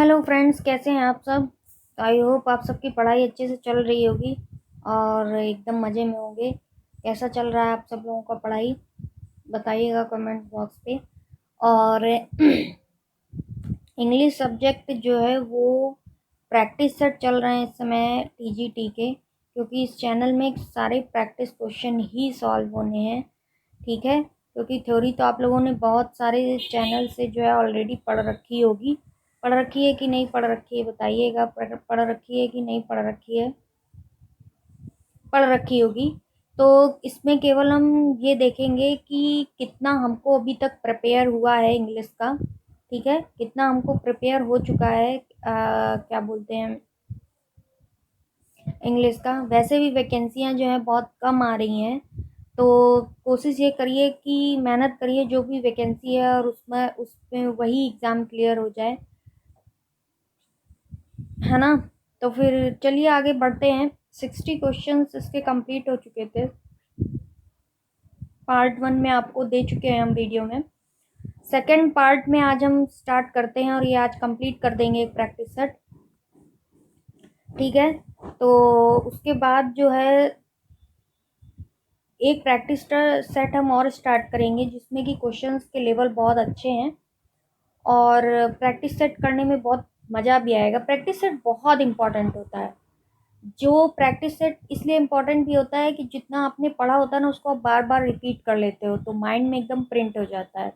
Hello friends, कैसे हैं आप सब। आई होप आप सबकी पढ़ाई अच्छे से चल रही होगी और एकदम मज़े में होंगे। कैसा चल रहा है आप सब लोगों का पढ़ाई, बताइएगा कमेंट बॉक्स पे। और इंग्लिश सब्जेक्ट जो है वो प्रैक्टिस सेट चल रहे हैं इस समय टीजीटी के, क्योंकि इस चैनल में सारे प्रैक्टिस क्वेश्चन ही सॉल्व होने हैं। ठीक है, क्योंकि थ्योरी तो आप लोगों ने बहुत सारे चैनल से जो है ऑलरेडी पढ़ रखी होगी। पढ़ रखी है कि नहीं पढ़ रखी है बताइएगा। पढ़ रखी है कि नहीं पढ़ रखी है, पढ़ रखी होगी। तो इसमें केवल हम ये देखेंगे कि कितना हमको अभी तक प्रिपेयर हुआ है इंग्लिश का। ठीक है, कितना हमको प्रिपेयर हो चुका है, क्या बोलते हैं, इंग्लिश का। वैसे भी वैकेंसियां जो है बहुत कम आ रही हैं, तो कोशिश ये करिए कि मेहनत करिए जो भी वैकेंसी है और उसमें वही एग्ज़ाम क्लियर हो जाए, है ना। तो फिर चलिए आगे बढ़ते हैं। 60 क्वेश्चंस इसके कंप्लीट हो चुके थे, पार्ट 1 में आपको दे चुके हैं हम वीडियो में। सेकंड पार्ट में आज हम स्टार्ट करते हैं और ये आज कंप्लीट कर देंगे एक प्रैक्टिस सेट। ठीक है, तो उसके बाद जो है एक प्रैक्टिस सेट हम और स्टार्ट करेंगे जिसमें कि क्वेश्चंस के लेवल बहुत अच्छे हैं और प्रैक्टिस सेट करने में बहुत मज़ा भी आएगा। प्रैक्टिस सेट बहुत इंपॉर्टेंट होता है। जो प्रैक्टिस सेट इसलिए इम्पोर्टेंट भी होता है कि जितना आपने पढ़ा होता है ना उसको आप बार बार रिपीट कर लेते हो तो माइंड में एकदम प्रिंट हो जाता है,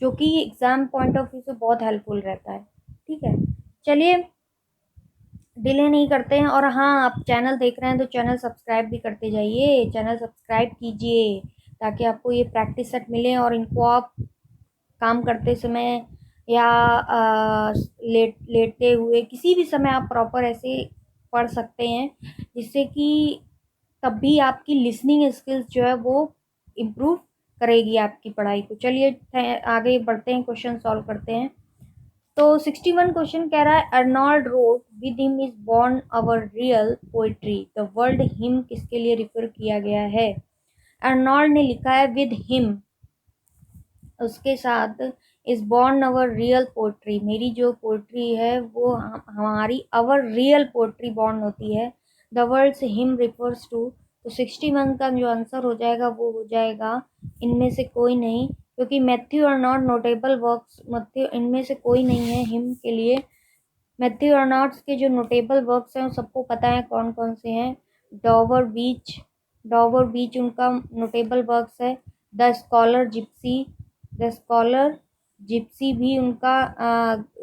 जो कि एग्ज़ाम पॉइंट ऑफ व्यू से बहुत हेल्पफुल रहता है। ठीक है, चलिए डिले नहीं करते हैं। और हाँ, आप चैनल देख रहे हैं तो चैनल सब्सक्राइब भी करते जाइए, चैनल सब्सक्राइब कीजिए ताकि आपको ये प्रैक्टिस सेट मिले और इनको आप काम करते समय या लेटते हुए किसी भी समय आप प्रॉपर ऐसे पढ़ सकते हैं, जिससे कि तब भी आपकी लिसनिंग स्किल्स जो है वो इम्प्रूव करेगी आपकी पढ़ाई को। चलिए आगे बढ़ते हैं, क्वेश्चन सॉल्व करते हैं। तो 61 क्वेश्चन कह रहा है, Arnold wrote with him is born our real poetry. The word him किसके लिए रिफर किया गया है। अर्नॉल्ड ने लिखा है विद हिम, उसके साथ is born our real poetry, मेरी जो पोइट्री है वो हमारी अवर रियल पोइट्री बॉर्न होती है। द वर्ड से हिम रिफर्स टू, तो 61 का जो आंसर हो जाएगा वो हो जाएगा इनमें से कोई नहीं, क्योंकि Matthew are not notable works, Matthew इनमें से कोई नहीं है हिम के लिए। मैथ्यू अर्नॉट्स के जो नोटेबल वर्क्स हैं सबको पता है कौन कौन से हैं। डॉवर बीच, डॉवर बीच उनका नोटेबल वर्क्स है। The scholar Gypsy, the scholar Gypsy भी उनका,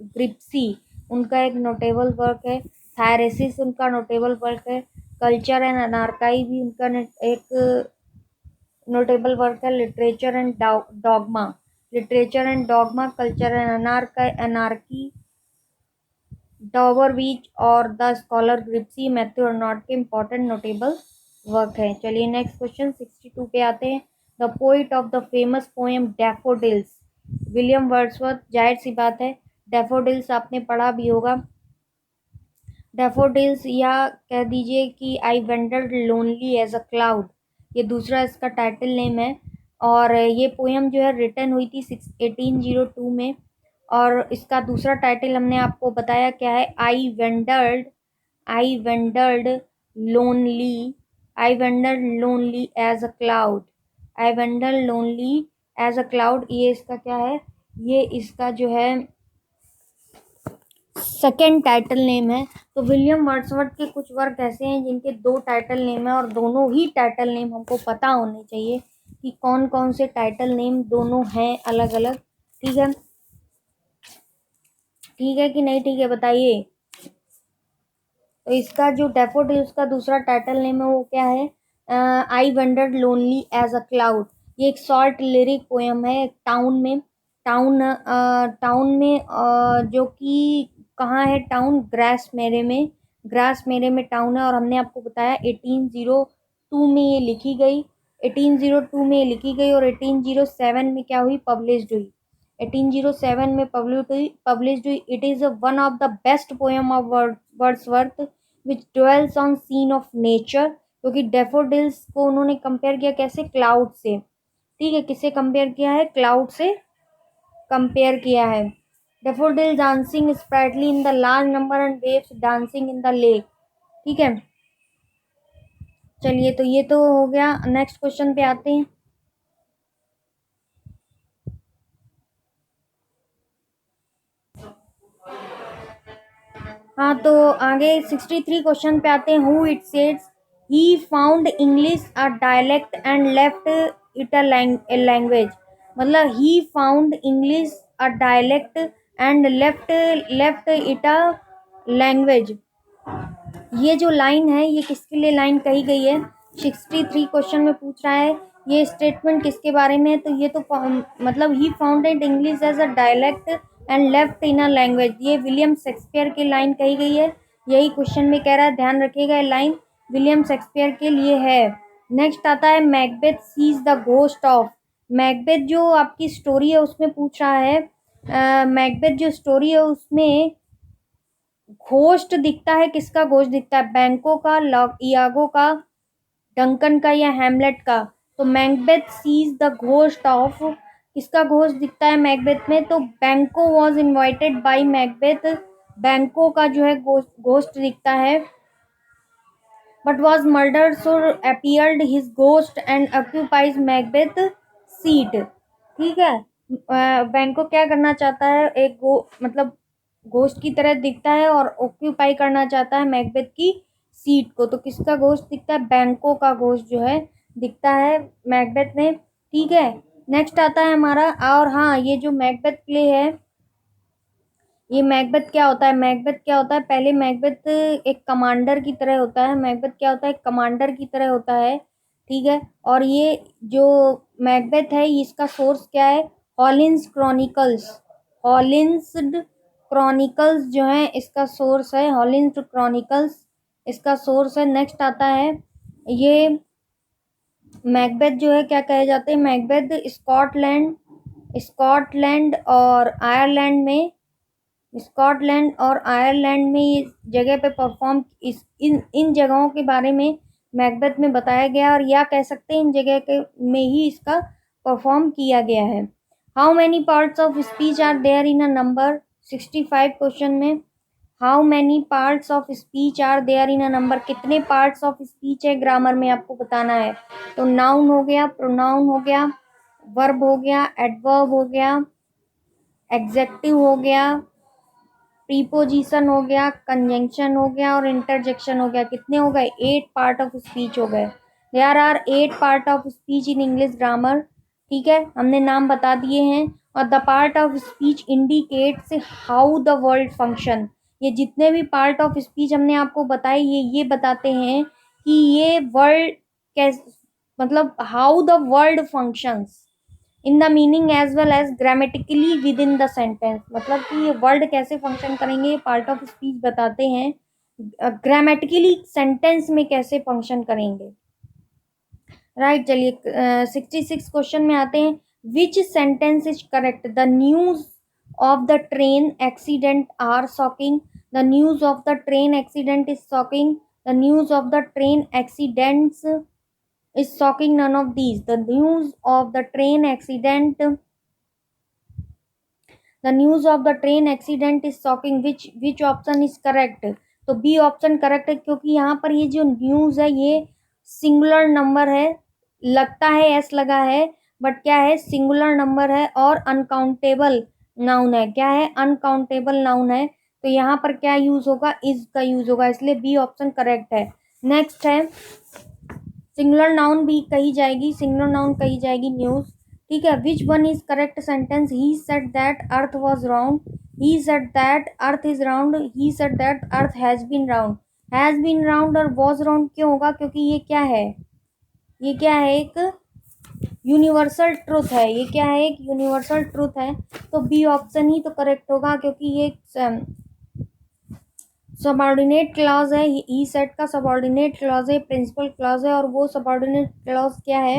ग्रिप्सी उनका एक नोटेबल वर्क है। थायरेसिस उनका नोटेबल वर्क है। कल्चर एंड अनारकाई भी उनका एक नोटेबल वर्क है। Literature and dogma, literature and dogma, culture and anarchy, Dover beach और the scholar gipsy Matthew Arnold के इम्पॉर्टेंट नोटेबल वर्क है। चलिए नेक्स्ट क्वेश्चन 62 पे आते हैं। The poet of the famous poem daffodils, William Wordsworth. जाहिर सी बात है डैफोडिल्स आपने पढ़ा भी होगा। डैफोडिल्स, या कह दीजिए कि I wandered lonely as a cloud, ये दूसरा इसका टाइटल नेम है। और ये पोएम जो है रिटन हुई थी 1802 में। और इसका दूसरा टाइटल हमने आपको बताया क्या है, I wandered lonely, I wandered lonely as a cloud, I wandered lonely as a cloud, ये इसका क्या है, ये इसका जो है सेकेंड टाइटल नेम है। तो विलियम वर्ड्सवर्थ के कुछ वर्क ऐसे हैं जिनके दो टाइटल नेम है और दोनों ही टाइटल नेम हमको पता होने चाहिए कि कौन कौन से टाइटल नेम दोनों हैं अलग अलग। ठीक है, ठीक है कि नहीं, ठीक है बताइए। तो इसका जो डैफोडिल्स का दूसरा टाइटल नेम है वो क्या है, I wandered lonely as a cloud. ये एक शॉर्ट लिरिक पोएम है। टाउन में, टाउन में जो कि कहाँ है टाउन, ग्रास मेरे में, ग्रास मेरे में टाउन है। और हमने आपको बताया 1802 में ये लिखी गई, 1802 में ये लिखी गई और 1807 में क्या हुई, पब्लिश्ड हुई। 1807 में पब्लिश्ड हुई। It is one of the best poem of Wordsworth which dwells on scene of nature, क्योंकि डेफोडिल्स को उन्होंने कंपेयर किया कैसे, क्लाउड से। ठीक है, किससे कंपेयर किया है, क्लाउड से कंपेयर किया है। Daffodil dancing sprightly in the large number and waves dancing in the lake. ठीक है, चलिए तो ये तो हो गया। नेक्स्ट क्वेश्चन पे आते हैं। हाँ तो आगे 63 क्वेश्चन पे आते हैं। हु इट सेड्स he found English a dialect and left it a language. मतलब he found English a dialect and left left it a language. ये जो लाइन है ये किसके लिए लाइन कही गई है? 63 क्वेश्चन में पूछ रहा है ये स्टेटमेंट किसके बारे में है। तो ये तो मतलब he founded English as a dialect and left in a language, ये विलियम शेक्सपियर की लाइन कही गई है। यही क्वेश्चन में कह रहा है, ध्यान रखिएगा ये लाइन विलियम शेक्सपियर के लिए है। नेक्स्ट आता है Macbeth sees the ghost of. Macbeth जो आपकी स्टोरी है उसमें पूछ रहा है, मैकबेथ जो स्टोरी है उसमें घोस्ट दिखता है, किसका घोस्ट दिखता है? बैंको का, इयागो का, डंकन का या हैमलेट का? तो Macbeth sees the ghost of, किसका घोस्ट दिखता है मैकबेथ में? तो बैंको वॉज इन्वाइटेड बाय मैकबेथ, बैंको का जो है घोस्ट दिखता है। But was murder so appeared his ghost and occupies Macbeth seat. ठीक है, बैंको क्या करना चाहता है? मतलब घोस्ट की तरह दिखता है और ऑक्यूपाई करना चाहता है मैकबेथ की सीट को। तो किसका घोस्ट दिखता है? बैंको का घोस्ट जो है दिखता है मैकबेथ में। ठीक है, नेक्स्ट आता है हमारा। और हाँ, ये जो मैकबेथ प्ले है, ये मैकबेथ क्या होता है? मैकबेथ क्या होता है? पहले मैकबेथ एक कमांडर की तरह होता है। मैकबेथ क्या होता है? एक कमांडर की तरह होता है। ठीक है, और ये जो मैकबेथ है इसका सोर्स क्या है? हॉलिन्स क्रॉनिकल्स। हॉलिन्स क्रॉनिकल्स जो है इसका सोर्स है, हॉलिन्स क्रॉनिकल्स इसका सोर्स है। नेक्स्ट आता है ये मैकबेथ जो है क्या कहे जाते हैं? मैकबेथ स्कॉटलैंड और आयरलैंड में, स्कॉटलैंड और आयरलैंड में ये जगह पे परफॉर्म, इस इन जगहों के बारे में मैकबेथ में बताया गया, और या कह सकते हैं इन जगह के में ही इसका परफॉर्म किया गया है। How many parts of speech are there in a number? 65 question में how many parts of speech are there in a number, कितने पार्ट्स ऑफ स्पीच है ग्रामर में आपको बताना है। तो नाउन हो गया, प्रोनाउन हो गया, वर्ब हो गया, एडवर्ब हो गया, एग्जेक्टिव हो गया, प्रीपोजिशन हो गया, कंजंक्शन हो गया और इंटरजेक्शन हो गया। कितने हो गए? 8 पार्ट ऑफ स्पीच हो गए। There are 8 part of speech in English grammar. ठीक है, हमने नाम बता दिए हैं। और the part of speech indicates how the world function. ये जितने भी पार्ट ऑफ स्पीच हमने आपको बताए ये बताते हैं कि ये वर्ल्ड कैसे, मतलब how the world functions in the meaning as well as grammatically within the sentence. मतलब कि ये वर्ड कैसे फंक्शन करेंगे, पार्ट ऑफ स्पीच बताते हैं ग्रामेटिकली सेंटेंस में कैसे फंक्शन करेंगे। राइट, चलिए 66 क्वेश्चन में आते हैं। Which sentence is correct? The news of the train accident are shocking. The news of the train accident is shocking. The news of the train accidents is shocking, none of these. The news of the train accident, the news of the train accident is shocking. Which option is correct? तो B option correct है, क्योंकि यहाँ पर ये जो news है ये singular number है। लगता है एस लगा है, बट क्या है? सिंगुलर नंबर है और अनकाउंटेबल नाउन है। क्या है? अनकाउंटेबल नाउन है। तो यहाँ पर क्या यूज होगा? इज का यूज होगा, इसलिए बी ऑप्शन करेक्ट है। नेक्स्ट है सिंगुलर नाउन भी कही जाएगी, सिंगुलर नाउन कही जाएगी न्यूज। ठीक है, which one is correct sentence? He said that earth was round, he said that earth is round, he said that earth has been round. Has been round और was round क्यों होगा? क्योंकि ये क्या है? ये क्या है? एक यूनिवर्सल ट्रूथ है। ये क्या है? एक यूनिवर्सल ट्रूथ है। तो बी ऑप्शन ही तो करेक्ट होगा, क्योंकि ये सबॉर्डिनेट क्लॉज है। ई सेट का सबॉर्डिनेट क्लॉज है, प्रिंसिपल क्लॉज है, और वो सबॉर्डिनेट क्लॉज क्या है?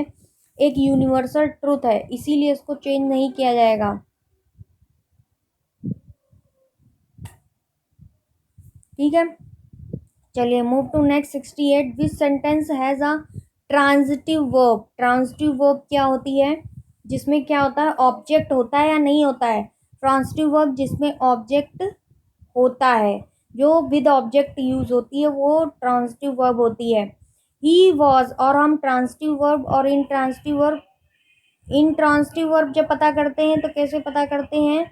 एक यूनिवर्सल ट्रूथ है, इसीलिए इसको चेंज नहीं किया जाएगा। ठीक है, चलिए move to next 68। Which sentence has a transitive verb? Transitive verb क्या होती है? जिसमें क्या होता है? ऑब्जेक्ट होता है या नहीं होता है? ट्रांजिटिव वर्ब जिसमें ऑब्जेक्ट होता है, जो विद ऑब्जेक्ट यूज होती है वो ट्रांजिटिव वर्ब होती है। ही वॉज, और हम ट्रांजिटिव वर्ब और इन ट्रांजिटिव वर्ब जब पता करते हैं तो कैसे पता करते हैं,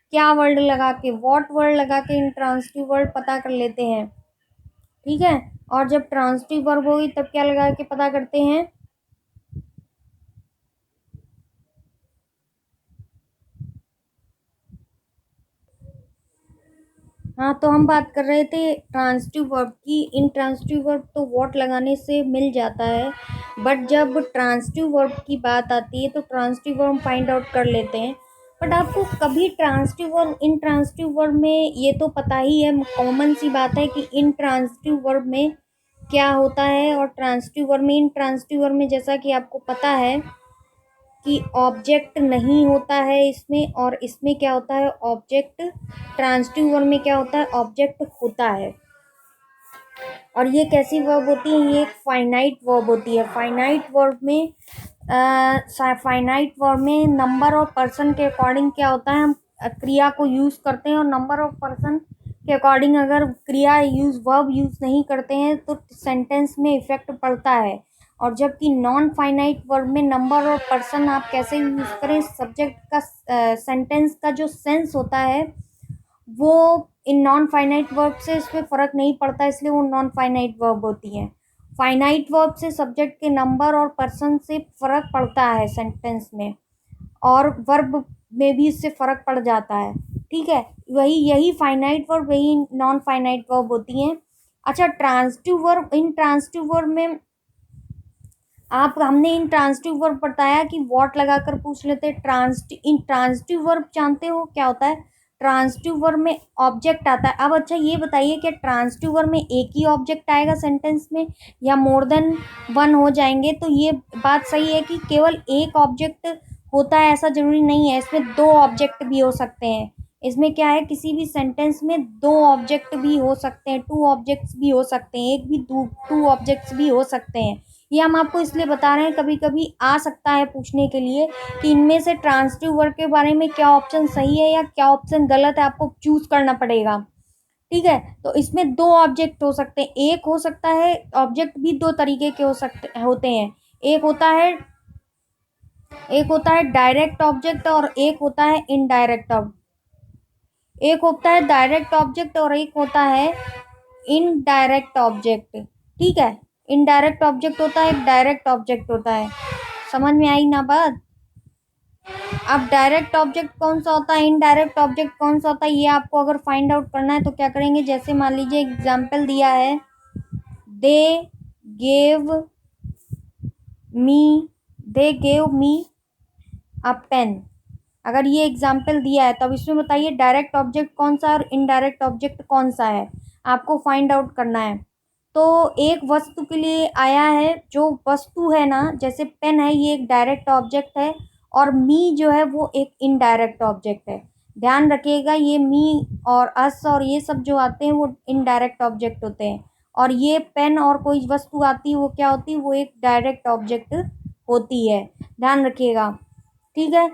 क्या वर्ड लगा के, व्हाट वर्ड लगा के इंट्रांसिटिव वर्ड पता कर लेते हैं। ठीक है, और जब ट्रांसिटिव वर्ब होगी तब क्या लगा के पता करते हैं। हाँ, तो हम बात कर रहे थे ट्रांसिटिव वर्ब की। इन ट्रांसिटिव वर्ब तो व्हाट लगाने से मिल जाता है, बट जब ट्रांसिटिव वर्ब की बात आती है तो ट्रांसिटिव वर्ब फाइंड आउट कर लेते हैं। बट आपको कभी transitive verb in transitive verb में, ये तो पता ही है, कॉमन सी बात है कि इन ट्रांसिटिव वर्ब में क्या होता है और ट्रांसिटिव वर्ब में, इन ट्रांसिटिव वर्ब में जैसा कि आपको पता है कि ऑब्जेक्ट नहीं होता है इसमें, और इसमें क्या होता है, ऑब्जेक्ट। ट्रांजिटिव वर्ब में क्या होता है, ऑब्जेक्ट होता है। और ये कैसी वर्ब होती है, ये एक फाइनाइट वर्ब होती है। फाइनाइट वर्ब में नंबर ऑफ पर्सन के अकॉर्डिंग क्या होता है, हम क्रिया को यूज करते हैं, और नंबर ऑफ पर्सन के अकॉर्डिंग अगर क्रिया वर्ब यूज नहीं करते हैं तो सेंटेंस में इफेक्ट पड़ता है। और जबकि नॉन फाइनाइट वर्ब में नंबर और पर्सन आप कैसे यूज करें, सब्जेक्ट का सेंटेंस का जो सेंस होता है वो इन नॉन फाइनाइट वर्ब से इसमें फ़र्क नहीं पड़ता, इसलिए वो नॉन फाइनाइट वर्ब होती है। फाइनाइट वर्ब से सब्जेक्ट के नंबर और पर्सन से फ़र्क पड़ता है सेंटेंस में, और वर्ब में भी इससे फ़र्क पड़ जाता है। ठीक है, यही फाइनाइट वर्ब, वही नॉन फाइनाइट वर्ब होती हैं। अच्छा, ट्रांजिटिव वर्ब, इन ट्रांजिटिव वर्ब में हमने इन ट्रांजिटिव वर्ब बताया कि व्हाट लगाकर पूछ लेते हैं। इन ट्रांजिटिव वर्ब जानते हो क्या होता है, ट्रांजिटिव वर्ब में ऑब्जेक्ट आता है। अब अच्छा ये बताइए कि ट्रांजिटिव वर्ब में एक ही ऑब्जेक्ट आएगा सेंटेंस में या मोर देन वन हो जाएंगे, तो ये बात सही है कि केवल एक ऑब्जेक्ट होता है ऐसा जरूरी नहीं है, इसमें दो ऑब्जेक्ट भी हो सकते हैं। इसमें क्या है, किसी भी सेंटेंस में दो ऑब्जेक्ट भी हो सकते हैं, टू ऑब्जेक्ट्स भी हो सकते हैं, एक भी टू ऑब्जेक्ट्स भी हो सकते हैं। ये हम आपको इसलिए बता रहे हैं, कभी कभी आ सकता है पूछने के लिए कि इनमें से ट्रांजिटिव वर्ब के बारे में क्या ऑप्शन सही है या क्या ऑप्शन गलत है, आपको चूज करना पड़ेगा। ठीक है, तो इसमें दो ऑब्जेक्ट हो सकते हैं, एक हो सकता है, ऑब्जेक्ट भी दो तरीके के होते हैं। एक होता है डायरेक्ट ऑब्जेक्ट और एक होता है इनडायरेक्ट ऑब्जेक्ट। एक होता है डायरेक्ट ऑब्जेक्ट और एक होता है इनडायरेक्ट ऑब्जेक्ट। ठीक है, इनडायरेक्ट ऑब्जेक्ट होता है, एक डायरेक्ट ऑब्जेक्ट होता है। समझ में आई ना बात। अब डायरेक्ट ऑब्जेक्ट कौन सा होता है, इनडायरेक्ट ऑब्जेक्ट कौन सा होता है, ये आपको अगर फाइंड आउट करना है तो क्या करेंगे, जैसे मान लीजिए एग्जाम्पल दिया है, they gave me they gave me a pen. अगर ये एग्जाम्पल दिया है तब इसमें बताइए डायरेक्ट ऑब्जेक्ट कौन सा और इनडायरेक्ट ऑब्जेक्ट कौन सा है, आपको फाइंड आउट करना है। तो एक वस्तु के लिए आया है, जो वस्तु है ना, जैसे पेन है, ये एक डायरेक्ट ऑब्जेक्ट है, और मी जो है वो एक इनडायरेक्ट ऑब्जेक्ट है। ध्यान रखिएगा, ये मी और अस और ये सब जो आते हैं वो इनडायरेक्ट ऑब्जेक्ट होते हैं, और ये पेन और कोई वस्तु आती है वो क्या होती है, वो एक डायरेक्ट ऑब्जेक्ट होती है। ध्यान रखिएगा। ठीक है,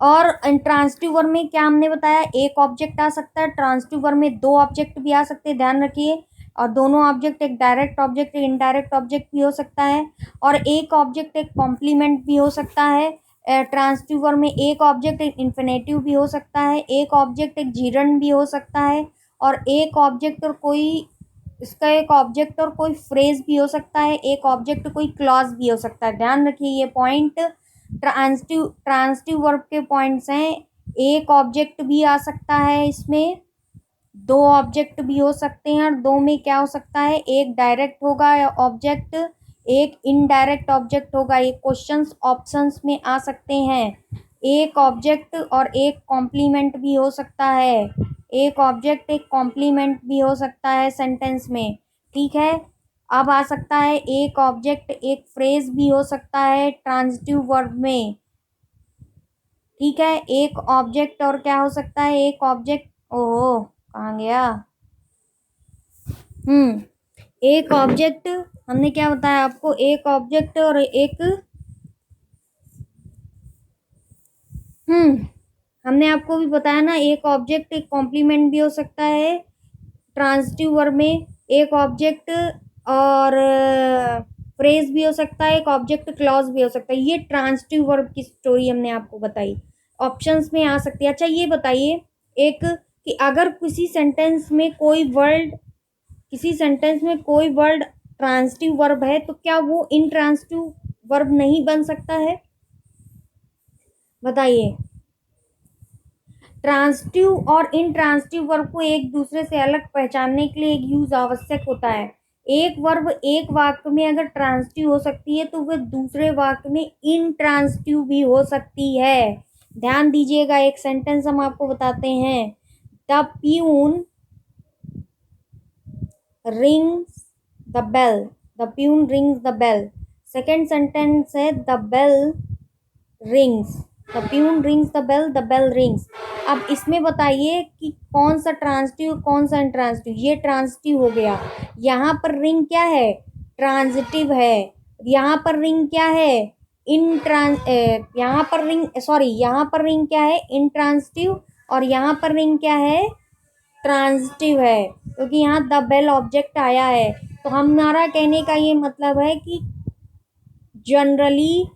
और ट्रांजिटिव वर्ब में क्या हमने बताया, एक ऑब्जेक्ट आ सकता है, ट्रांजिटिव वर्ब में दो ऑब्जेक्ट भी आ सकते हैं, ध्यान रखिए। और दोनों ऑब्जेक्ट, एक डायरेक्ट ऑब्जेक्ट एक इनडायरेक्ट ऑब्जेक्ट भी हो सकता है, और एक ऑब्जेक्ट एक कॉम्प्लीमेंट भी हो सकता है। ट्रांजिटिव वर्ब में एक ऑब्जेक्ट एक इन्फिनेटिव भी हो सकता है, एक ऑब्जेक्ट एक जीरंड भी हो सकता है, और एक ऑब्जेक्ट और कोई इसका एक ऑब्जेक्ट और कोई फ्रेज भी हो सकता है, एक ऑब्जेक्ट कोई क्लॉज भी हो सकता है। ध्यान रखिए, ये पॉइंट ट्रांजिटिव वर्ब के पॉइंट्स हैं। एक ऑब्जेक्ट भी आ सकता है इसमें, दो ऑब्जेक्ट भी हो सकते हैं, और दो में क्या हो सकता है, एक डायरेक्ट होगा ऑब्जेक्ट, एक इनडायरेक्ट ऑब्जेक्ट होगा। ये क्वेश्चंस ऑप्शंस में आ सकते हैं। एक ऑब्जेक्ट और एक कॉम्प्लीमेंट भी हो सकता है, एक ऑब्जेक्ट एक कॉम्प्लीमेंट भी हो सकता है सेंटेंस में। ठीक है, अब आ सकता है एक ऑब्जेक्ट एक फ्रेज भी हो सकता है ट्रांजिटिव वर्ब में। ठीक है, एक ऑब्जेक्ट और क्या हो सकता है, एक ऑब्जेक्ट, ओहो कहाँ गया, एक ऑब्जेक्ट, हमने क्या बताया आपको, एक ऑब्जेक्ट और एक हमने आपको भी बताया ना, एक ऑब्जेक्ट एक कॉम्प्लीमेंट भी हो सकता है ट्रांजिटिव वर्ब में, एक ऑब्जेक्ट और फ्रेज भी हो सकता है, एक ऑब्जेक्ट क्लॉज भी हो सकता है। ये ट्रांजिटिव वर्ब की स्टोरी हमने आपको बताई, ऑप्शंस में आ सकती है। अच्छा ये बताइए एक, कि अगर किसी सेंटेंस में कोई वर्ड ट्रांजिटिव वर्ब है तो क्या वो इनट्रांजिटिव वर्ब नहीं बन सकता है? बताइए। ट्रांजिटिव और इनट्रांजिटिव वर्ब को एक दूसरे से अलग पहचानने के लिए एक यूज आवश्यक होता है। एक वर्ब एक वाक्य में अगर ट्रांजिटिव हो सकती है तो वह दूसरे वाक्य में इनट्रांजिटिव भी हो सकती है। ध्यान दीजिएगा, एक सेंटेंस हम आपको बताते हैं। The peon rings the bell, the peon rings the bell। Second sentence है the bell rings, the peon rings the bell, the bell rings. अब इसमें बताइए कि कौन सा ट्रांजिटिव कौन सा इनट्रांजिटिव। ये ट्रांजिटिव हो गया। यहाँ पर रिंग क्या है? ट्रांजिटिव है। यहाँ पर रिंग क्या है? यहाँ पर रिंग, सॉरी, यहाँ पर रिंग क्या है? इनट्रांजिटिव। और यहाँ पर रिंग क्या है? ट्रांजिटिव है, क्योंकि यहाँ द बेल ऑब्जेक्ट आया है। तो हमारा कहने का ये मतलब है कि जनरली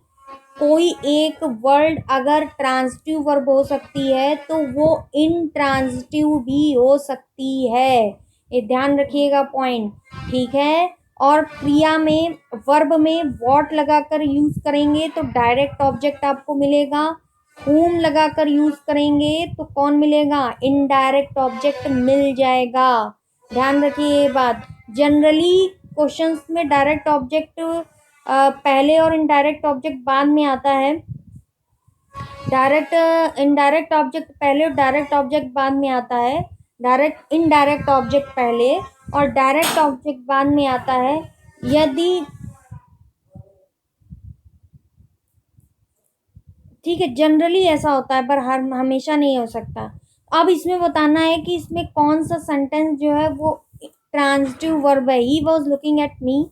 कोई एक वर्ड अगर ट्रांजिटिव वर्ब हो सकती है तो वो इनट्रांजिटिव भी हो सकती है। ये ध्यान रखिएगा पॉइंट, ठीक है। और क्रिया में वर्ब में वॉट लगाकर यूज करेंगे तो डायरेक्ट ऑब्जेक्ट आपको मिलेगा। whom लगाकर यूज करेंगे तो कौन मिलेगा? इनडायरेक्ट ऑब्जेक्ट मिल जाएगा। ध्यान रखिए ये बात। जनरली क्वेश्चंस में डायरेक्ट ऑब्जेक्ट पहले और इनडायरेक्ट ऑब्जेक्ट बाद में आता है। इनडायरेक्ट ऑब्जेक्ट पहले और डायरेक्ट ऑब्जेक्ट बाद में आता है। इनडायरेक्ट ऑब्जेक्ट पहले और डायरेक्ट ऑब्जेक्ट बाद में आता है। यदि, ठीक है, जनरली ऐसा होता है पर हमेशा नहीं हो सकता। अब इसमें बताना है कि इसमें कौन सा सेंटेंस जो है वो ट्रांजिटिव वर्ब है। He was looking at me.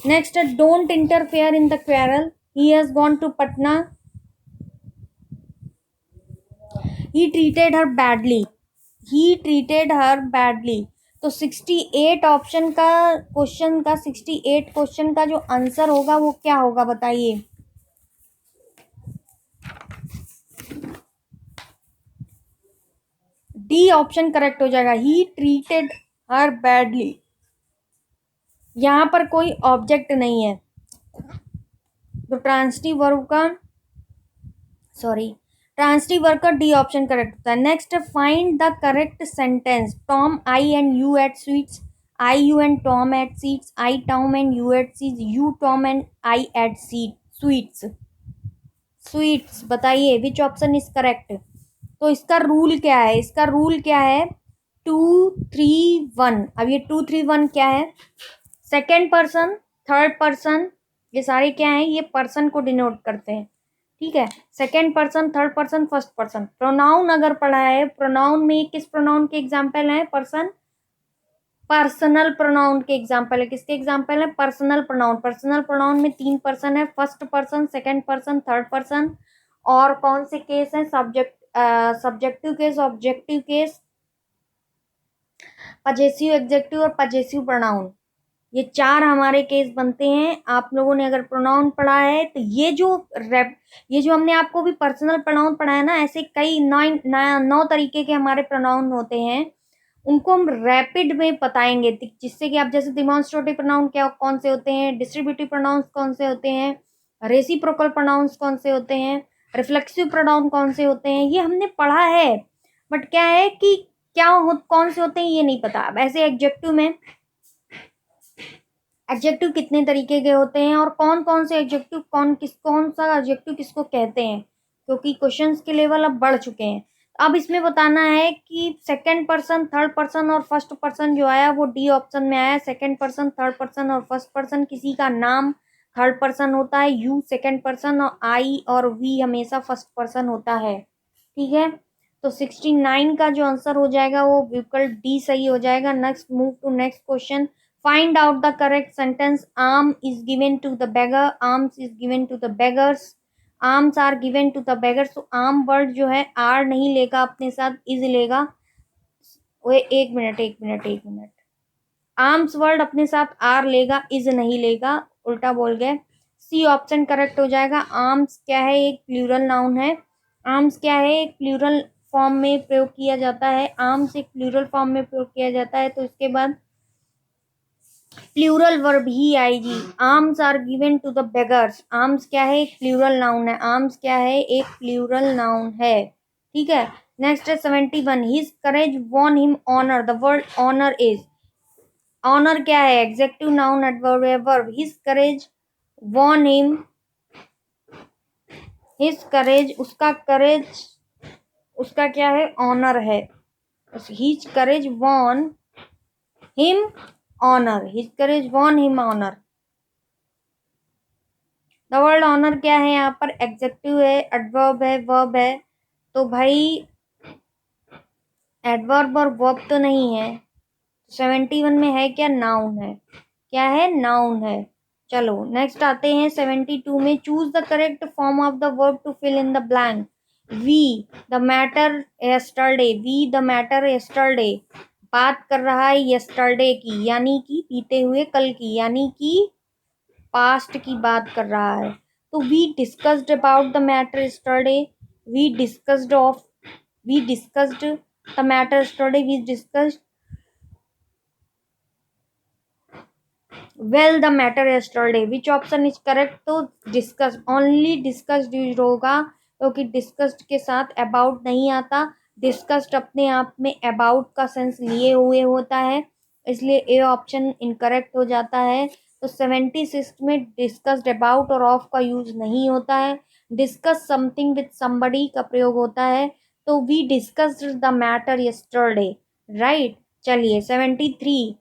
Next, don't interfere in the quarrel, he has gone to Patna. He treated her badly, he treated her badly. तो 68 ऑप्शन का क्वेश्चन का 68 क्वेश्चन का जो आंसर होगा वो क्या होगा बताइए। डी ऑप्शन करेक्ट हो जाएगा, ही ट्रीटेड हर बैडली। यहां पर कोई ऑब्जेक्ट नहीं है तो ट्रांजिटिव वर्ब का डी ऑप्शन करेक्ट होता है। Next, find the correct sentence. Tom I and you ate sweets, I you and Tom ate seats, I Tom and you ate seats, you Tom and I ate sweets. Sweets बताइए which option is correct. तो इसका rule क्या है? इसका rule क्या है? 2-3-1। अब ये 2-3-1 क्या है? सेकेंड पर्सन, थर्ड पर्सन, ये सारे क्या है? ये पर्सन को डिनोट करते हैं, ठीक है। Second person, third person, first person. Pronoun अगर पढ़ा है, प्रोनाउन में किस प्रोनाउन के एग्जाम्पल है? पर्सनल प्रोनाउन के एग्जाम्पल है। किसके एग्जाम्पल है? Personal pronoun. पर्सनल प्रोनाउन में 3 पर्सन है, first person, second person, third person. और कौन से केस है? Subjective case, objective case, possessive executive और पजेसिव प्रोनाउन। ये 4 हमारे केस बनते हैं। आप लोगों ने अगर प्रोनाउन पढ़ा है तो ये जो हमने आपको भी पर्सनल प्रोनाउन पढ़ा है ना, ऐसे कई 9 तरीके के हमारे प्रोनाउन होते हैं। उनको हम रैपिड में बताएंगे, जिससे कि आप जैसे डिमॉन्स्ट्रेटिव प्रोनाउन क्या कौन से होते हैं, डिस्ट्रीब्यूटिव प्रोनाउंस कौन से होते हैं, रेसिप्रोकल प्रोनाउंस कौन से होते हैं, रिफ्लेक्सिव प्रोनाउन कौन से होते हैं, ये हमने पढ़ा है। बट क्या है कि कौन से होते हैं ये नहीं पता। अब ऐसे एडजेक्टिव कितने तरीके के होते हैं और कौन कौन से एडजेक्टिव कौन सा एडजेक्टिव किसको कहते हैं, क्योंकि क्वेश्चंस के लेवल अब बढ़ चुके हैं। अब इसमें बताना है कि सेकंड पर्सन, थर्ड पर्सन और फर्स्ट पर्सन जो आया वो डी ऑप्शन में आया। सेकंड पर्सन, थर्ड पर्सन और फर्स्ट पर्सन, किसी का नाम थर्ड पर्सन होता है, यू सेकंड पर्सन, और आई और वी हमेशा फर्स्ट पर्सन होता है, ठीक है। तो 69 का जो आंसर हो जाएगा वो विकल्प डी सही हो जाएगा। Next, move to next question. Find out the correct sentence. Arm is given to the beggar. Arms is given to the beggars. Arms are given to the beggars, तो आर्म वर्ड जो है are नहीं लेगा अपने साथ, is लेगा। वो एक मिनट, आर्म्स वर्ड अपने साथ आर लेगा, इज नहीं लेगा, उल्टा बोल गए। सी ऑप्शन करेक्ट हो जाएगा। आर्म्स क्या है, एक प्लूरल नाउन है। आर्म्स क्या है, एक प्लूरल फॉर्म में प्रयोग किया जाता है। आर्म्स एक प्लूरल फॉर्म में प्रयोग किया जाता है, तो इसके बाद प्लूरल वर्ब ही आएगी। Arms are given to the beggars, arms क्या है, एक प्लूरल नाउन है। आर्म्स क्या है, एक प्लूरल नाउन है। ठीक है, नेक्स्ट है 71, his courage won him honour, the word honour is, honour क्या है, एग्जेक्टिव नाउन एडवर्ब है, verb. His courage won him, his courage उसका करेज, उसका क्या है, ऑनर है। His courage won him honour, his courage won him honour. The word honour क्या है, यहाँ पर एग्जेक्टिव है, एडवर्ब है, वर्ब है। तो भाई एडवर्ब और वर्ब तो नहीं है। 71 में है क्या, नाउन है। क्या है, नाउन है। चलो नेक्स्ट आते हैं 72 में। Choose the correct form of the verb to fill in the blank. We the matter yesterday, we the matter yesterday बात कर रहा है यस्टरडे की, यानी कि बीते हुए कल की, यानी कि पास्ट की बात कर रहा है। तो we discussed about the matter yesterday, we discussed of, we discussed the matter yesterday, we discussed well the matter yesterday, which option is correct. तो डिस्कस, ओनली डिस्कस्ड यूज होगा, क्योंकि डिस्कस्ड के साथ अबाउट नहीं आता। डिस्कस्ड अपने आप में अबाउट का सेंस लिए हुए होता है, इसलिए ए ऑप्शन इनकरेक्ट हो जाता है। तो 76 में डिस्कस्ड अबाउट और ऑफ का यूज नहीं होता है। डिस्कस समथिंग विथ समबडी का प्रयोग होता है। तो we discussed the matter yesterday, right. चलिए 73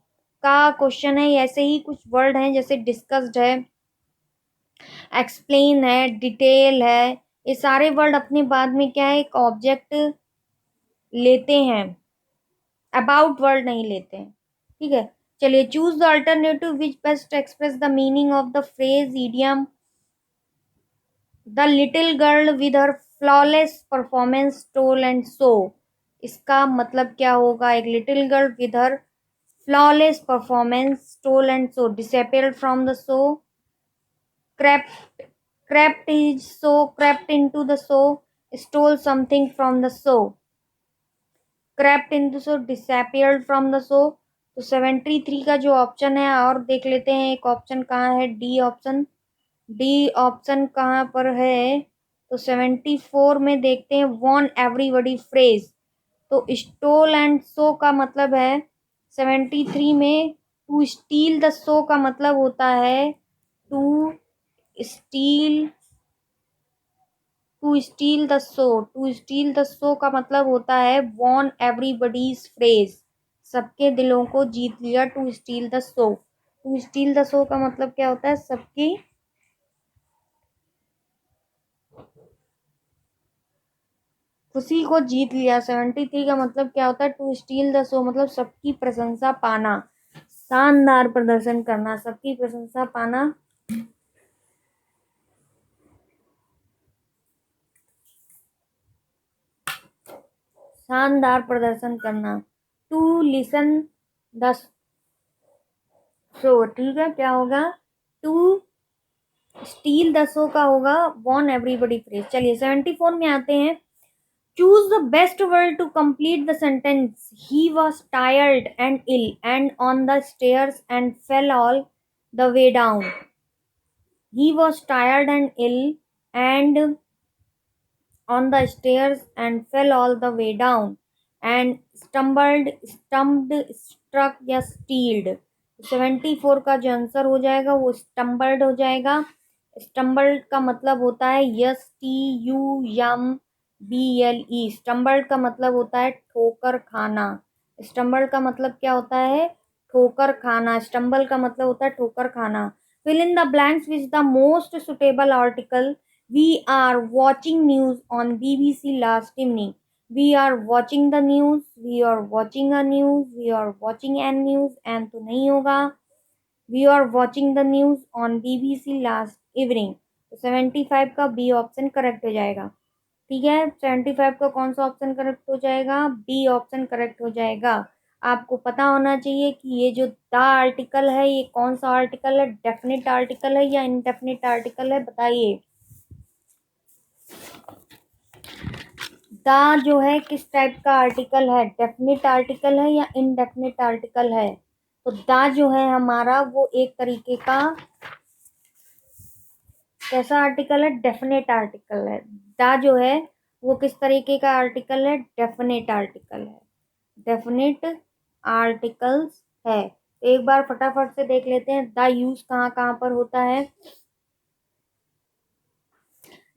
का क्वेश्चन है। ऐसे ही कुछ वर्ड हैं, जैसे डिस्कस्ड है, एक्सप्लेन है, डिटेल है। ये सारे वर्ड अपने बाद में क्या है, एक ऑब्जेक्ट लेते हैं, अबाउट वर्ड नहीं लेते हैं। ठीक है, चलिए choose the alternative which best express the meaning of the phrase idiom the little girl with her flawless performance stole and so. इसका मतलब क्या होगा, एक little girl with her flawless performance stole and so disappeared from the show, crept crept his show, crept into the show, stole something from the show, crept into the show, disappeared from the show। तो 73 का जो option है, और देख लेते हैं एक option कहाँ है, डी ऑप्शन। डी ऑप्शन कहाँ पर है, तो 74 में देखते हैं, वॉन एवरीबडी फ्रेज। तो स्टोल एंड सो का मतलब है 73 में, टू स्टील द सो का मतलब होता है to steal, to steal the show, to steal the show का मतलब होता है वॉन एवरीबडीज फ्रेज, सबके दिलों को जीत लिया, to steal the show. To steal the show का मतलब क्या होता है, सबकी खुशी को जीत लिया। 73 का मतलब क्या होता है, टू स्टील द शो मतलब सबकी प्रशंसा पाना, शानदार प्रदर्शन करना, सबकी प्रशंसा पाना। शानदार प्रदर्शन करना, टू लिसन द शो। ठीक है, क्या होगा, टू स्टील द शो का होगा वॉन एवरीबडी फ्रेज। चलिए 74 में आते हैं। Choose the best word to complete the sentence. He was tired and ill and on the stairs and fell all the way down. He was tired and ill and on the stairs and fell all the way down and stumbled, stumped, struck या stealed। 74 का जो answer हो जाएगा वो stumbled हो जाएगा। Stumbled का मतलब होता है STUMBLE। स्टम्बल्ड का मतलब होता है ठोकर खाना। स्टम्बल्ड का मतलब क्या होता है, ठोकर खाना। स्टम्बल का मतलब होता है ठोकर खाना। Fill in the blanks which the most suitable article. We are watching news on BBC last evening. We are watching the news. We are watching a news. We are watching an news and तो नहीं होगा। We are watching the news on BBC last evening। तो 75 का B option correct हो जाएगा। ठीक है, 75 का कौन सा ऑप्शन करेक्ट हो जाएगा? बी ऑप्शन करेक्ट हो जाएगा। आपको पता होना चाहिए कि ये जो द आर्टिकल है ये कौन सा आर्टिकल है, डेफिनेट आर्टिकल है या इनडेफिनेट आर्टिकल है, बताइए। द जो है किस टाइप का आर्टिकल है, डेफिनेट आर्टिकल है या इनडेफिनेट आर्टिकल है? तो द जो है हमारा वो एक तरीके का कैसा आर्टिकल है? डेफिनेट आर्टिकल है। द जो है वो किस तरीके का आर्टिकल है? डेफिनेट आर्टिकल है, डेफिनेट आर्टिकल्स है। तो एक बार फटाफट से देख लेते हैं द यूज कहाँ कहाँ पर होता है।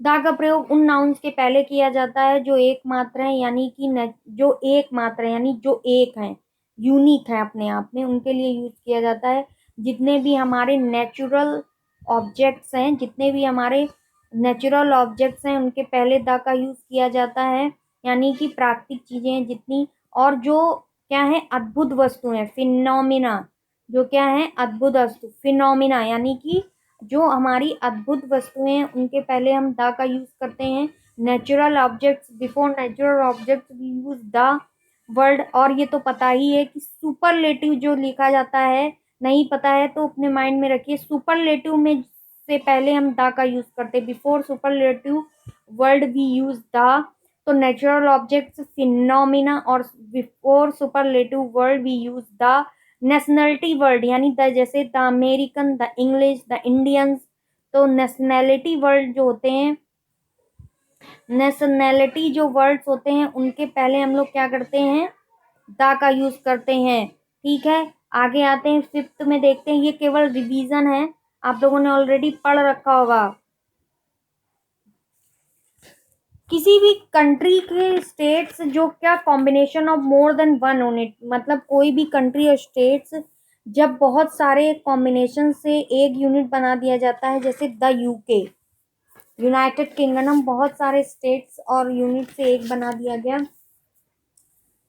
द का प्रयोग उन नाउन्स के पहले किया जाता है जो एक मात्र है, यानी कि जो एक मात्र है यानी जो एक है, यूनिक है अपने आप में, उनके लिए यूज किया जाता है। जितने भी हमारे नेचुरल ऑब्जेक्ट्स हैं, जितने भी हमारे नेचुरल ऑब्जेक्ट्स हैं उनके पहले द का यूज किया जाता है, यानी कि प्राकृतिक चीजें हैं जितनी, और जो क्या है अद्भुत वस्तु है, फिनोमिना, जो क्या है अद्भुत वस्तु, फिनोमिना यानी कि जो हमारी अद्भुत वस्तुएं हैं उनके पहले हम द का यूज करते हैं। Natural objects, before natural objects we use the word. और ये तो पता ही है कि सुपरलेटिव जो लिखा जाता है, नहीं पता है तो अपने माइंड में रखिए, सुपरलेटिव में से पहले हम द का यूज करते हैं, before superlative word we use the. तो नेचुरल ऑब्जेक्ट्स, फिनोमिना, और before superlative word we use the. Nationality word यानी द, जैसे the American, the English, the Indians. तो नेशनैलिटी वर्ड जो होते हैं, नेशनैलिटी जो वर्ड्स होते हैं उनके पहले हम लोग क्या करते हैं? द का यूज करते हैं। ठीक है, आगे आते हैं फिफ्थ में, देखते हैं, ये केवल रिवीजन है, आप लोगों ने ऑलरेडी पढ़ रखा होगा। किसी भी कंट्री के स्टेट्स जो क्या combination of more than one unit, मतलब कोई भी कंट्री और स्टेट्स जब बहुत सारे कॉम्बिनेशन से एक यूनिट बना दिया जाता है, जैसे द यूके, यूनाइटेड किंगडम, बहुत सारे स्टेट्स और यूनिट से एक बना दिया गया,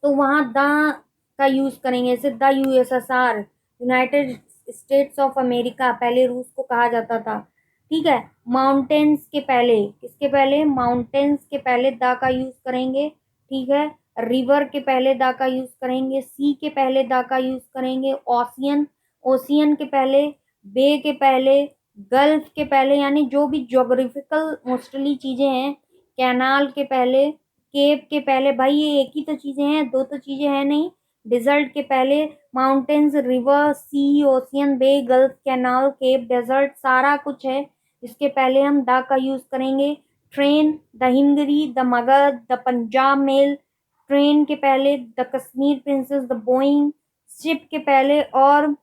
तो वहाँ द का यूज करेंगे। जैसे the USSR, United states of America, पहले रूस को कहा जाता था। ठीक है, माउंटेन्स के पहले, किसके पहले? माउंटेन्स के पहले द का यूज करेंगे। ठीक है, रिवर के पहले द का यूज करेंगे, सी के पहले द का यूज करेंगे, ओशियन, ओशियन के पहले, बे के पहले, गल्फ के पहले, यानी जो भी ज्योग्राफिकल मोस्टली चीजें हैं, कैनाल के पहले, केप के पहले, भाई ये एक ही तो चीजें हैं, दो तो चीजें हैं नहीं। डिजर्ट के पहले, माउंटेन्स, रिवर, सी, ओशियन, बे, गल्फ, कैनाल, केप, डेजर्ट, सारा कुछ है, इसके पहले हम द का यूज करेंगे। ट्रेन, द हिंदरी, the Magadh, the Punjab mail, train के पहले, the Kashmir princess, the Boeing, ship के पहले, और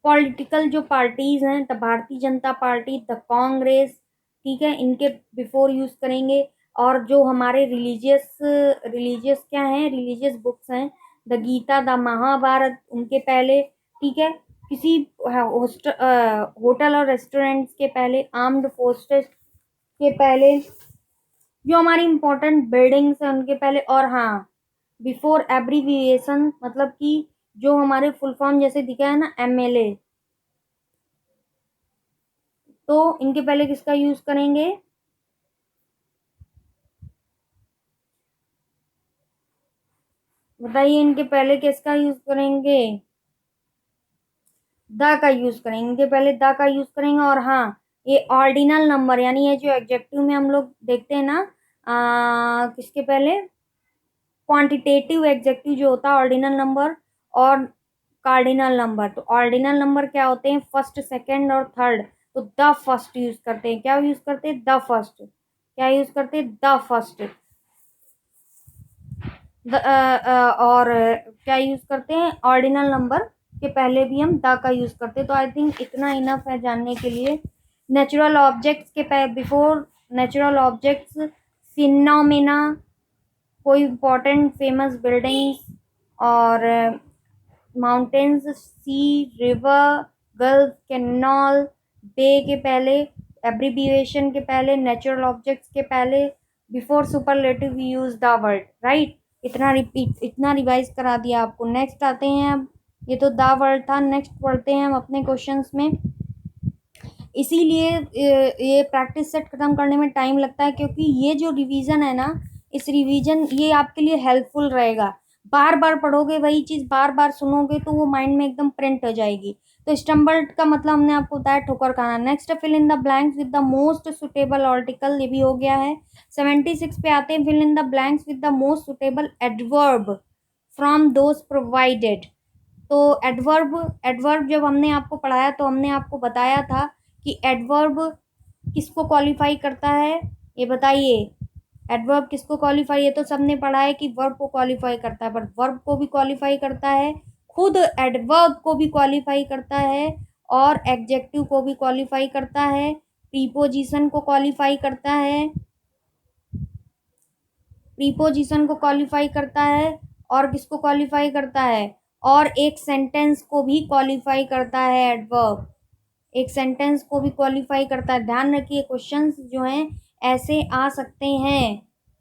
पॉलिटिकल जो पार्टीज हैं, the Bharatiya Janata party, the Congress, ठीक है, इनके बिफोर यूज करेंगे। और जो हमारे रिलीजियस रिलीजियस क्या है, रिलीजियस बुक्स हैं, द गीता, द महाभारत, उनके पहले। ठीक है, किसी होटल और रेस्टोरेंट्स के पहले, आर्म्ड फोर्सेस के पहले, जो हमारी इंपॉर्टेंट बिल्डिंग्स हैं उनके पहले। और हाँ, बिफोर एब्रीविएशन, मतलब कि जो हमारे फुल फॉर्म जैसे दिखा है ना, एमएलए, तो इनके पहले किसका यूज करेंगे? बताइए, इनके पहले किसका यूज करेंगे? द का यूज करेंगे, इनके पहले द का यूज करेंगे। और हाँ, ये ऑर्डिनल नंबर, यानी ये जो एडजेक्टिव में हम लोग देखते हैं ना, किसके पहले? क्वांटिटेटिव एडजेक्टिव जो होता है, ऑर्डिनल नंबर और कार्डिनल नंबर। तो ऑर्डिनल नंबर क्या होते हैं? फर्स्ट, सेकंड और थर्ड। तो द फर्स्ट यूज करते हैं, क्या यूज करते हैं? The first. क्या यूज करते हैं? The first. और क्या यूज करते हैं? ऑर्डिनल नंबर के पहले भी हम द का यूज करते हैं। तो आई थिंक इतना इनफ है जानने के लिए। नेचुरल ऑब्जेक्ट्स के बिफोर नेचुरल ऑब्जेक्ट्स, फिनोमिना, कोई इंपॉर्टेंट फेमस बिल्डिंग्स, और mountains, sea, river, gulf, canal, bay के पहले, एब्रीविएशन के पहले, नेचुरल ऑब्जेक्ट्स के पहले, before superlative we use the word, right. इतना रिपीट, इतना रिवाइज करा दिया आपको। नेक्स्ट आते हैं अब, ये तो द वर्ड था, नेक्स्ट पढ़ते हैं हम अपने क्वेश्चंस में। इसीलिए ये प्रैक्टिस सेट खत्म करने में टाइम लगता है, क्योंकि ये जो रिवीजन है ना, इस रिवीजन ये आपके लिए हेल्पफुल रहेगा। बार बार पढ़ोगे वही चीज, बार बार सुनोगे तो वो माइंड में एकदम प्रिंट हो जाएगी। तो स्टम्बल्ड का मतलब हमने आपको बताया, ठोकर खाना। Next fill in the blanks with the most suitable article, ये भी हो गया है। 76 पे आते हैं, fill in the blanks with the most suitable adverb from those provided. तो एडवर्ब, एडवर्ब जब हमने आपको पढ़ाया तो हमने आपको बताया था कि एडवर्ब किसको क्वालिफाई करता है, ये बताइए। एडवर्ब किसको क्वालिफाई, ये तो सबने पढ़ा है कि वर्ब को क्वालिफाई करता है, पर वर्ब को भी क्वालिफाई करता है, खुद एडवर्ब को भी क्वालिफाई करता है, और एडजेक्टिव को भी क्वालिफाई करता है, प्रीपोजिशन को क्वालिफाई करता है, प्रीपोजिशन को क्वालिफाई करता है, और किसको क्वालिफाई करता है, और एक सेंटेंस को भी क्वालिफाई करता है एडवर्ब, एक सेंटेंस को भी क्वालिफाई करता है। ध्यान रखिए, क्वेश्चंस जो हैं ऐसे आ सकते हैं,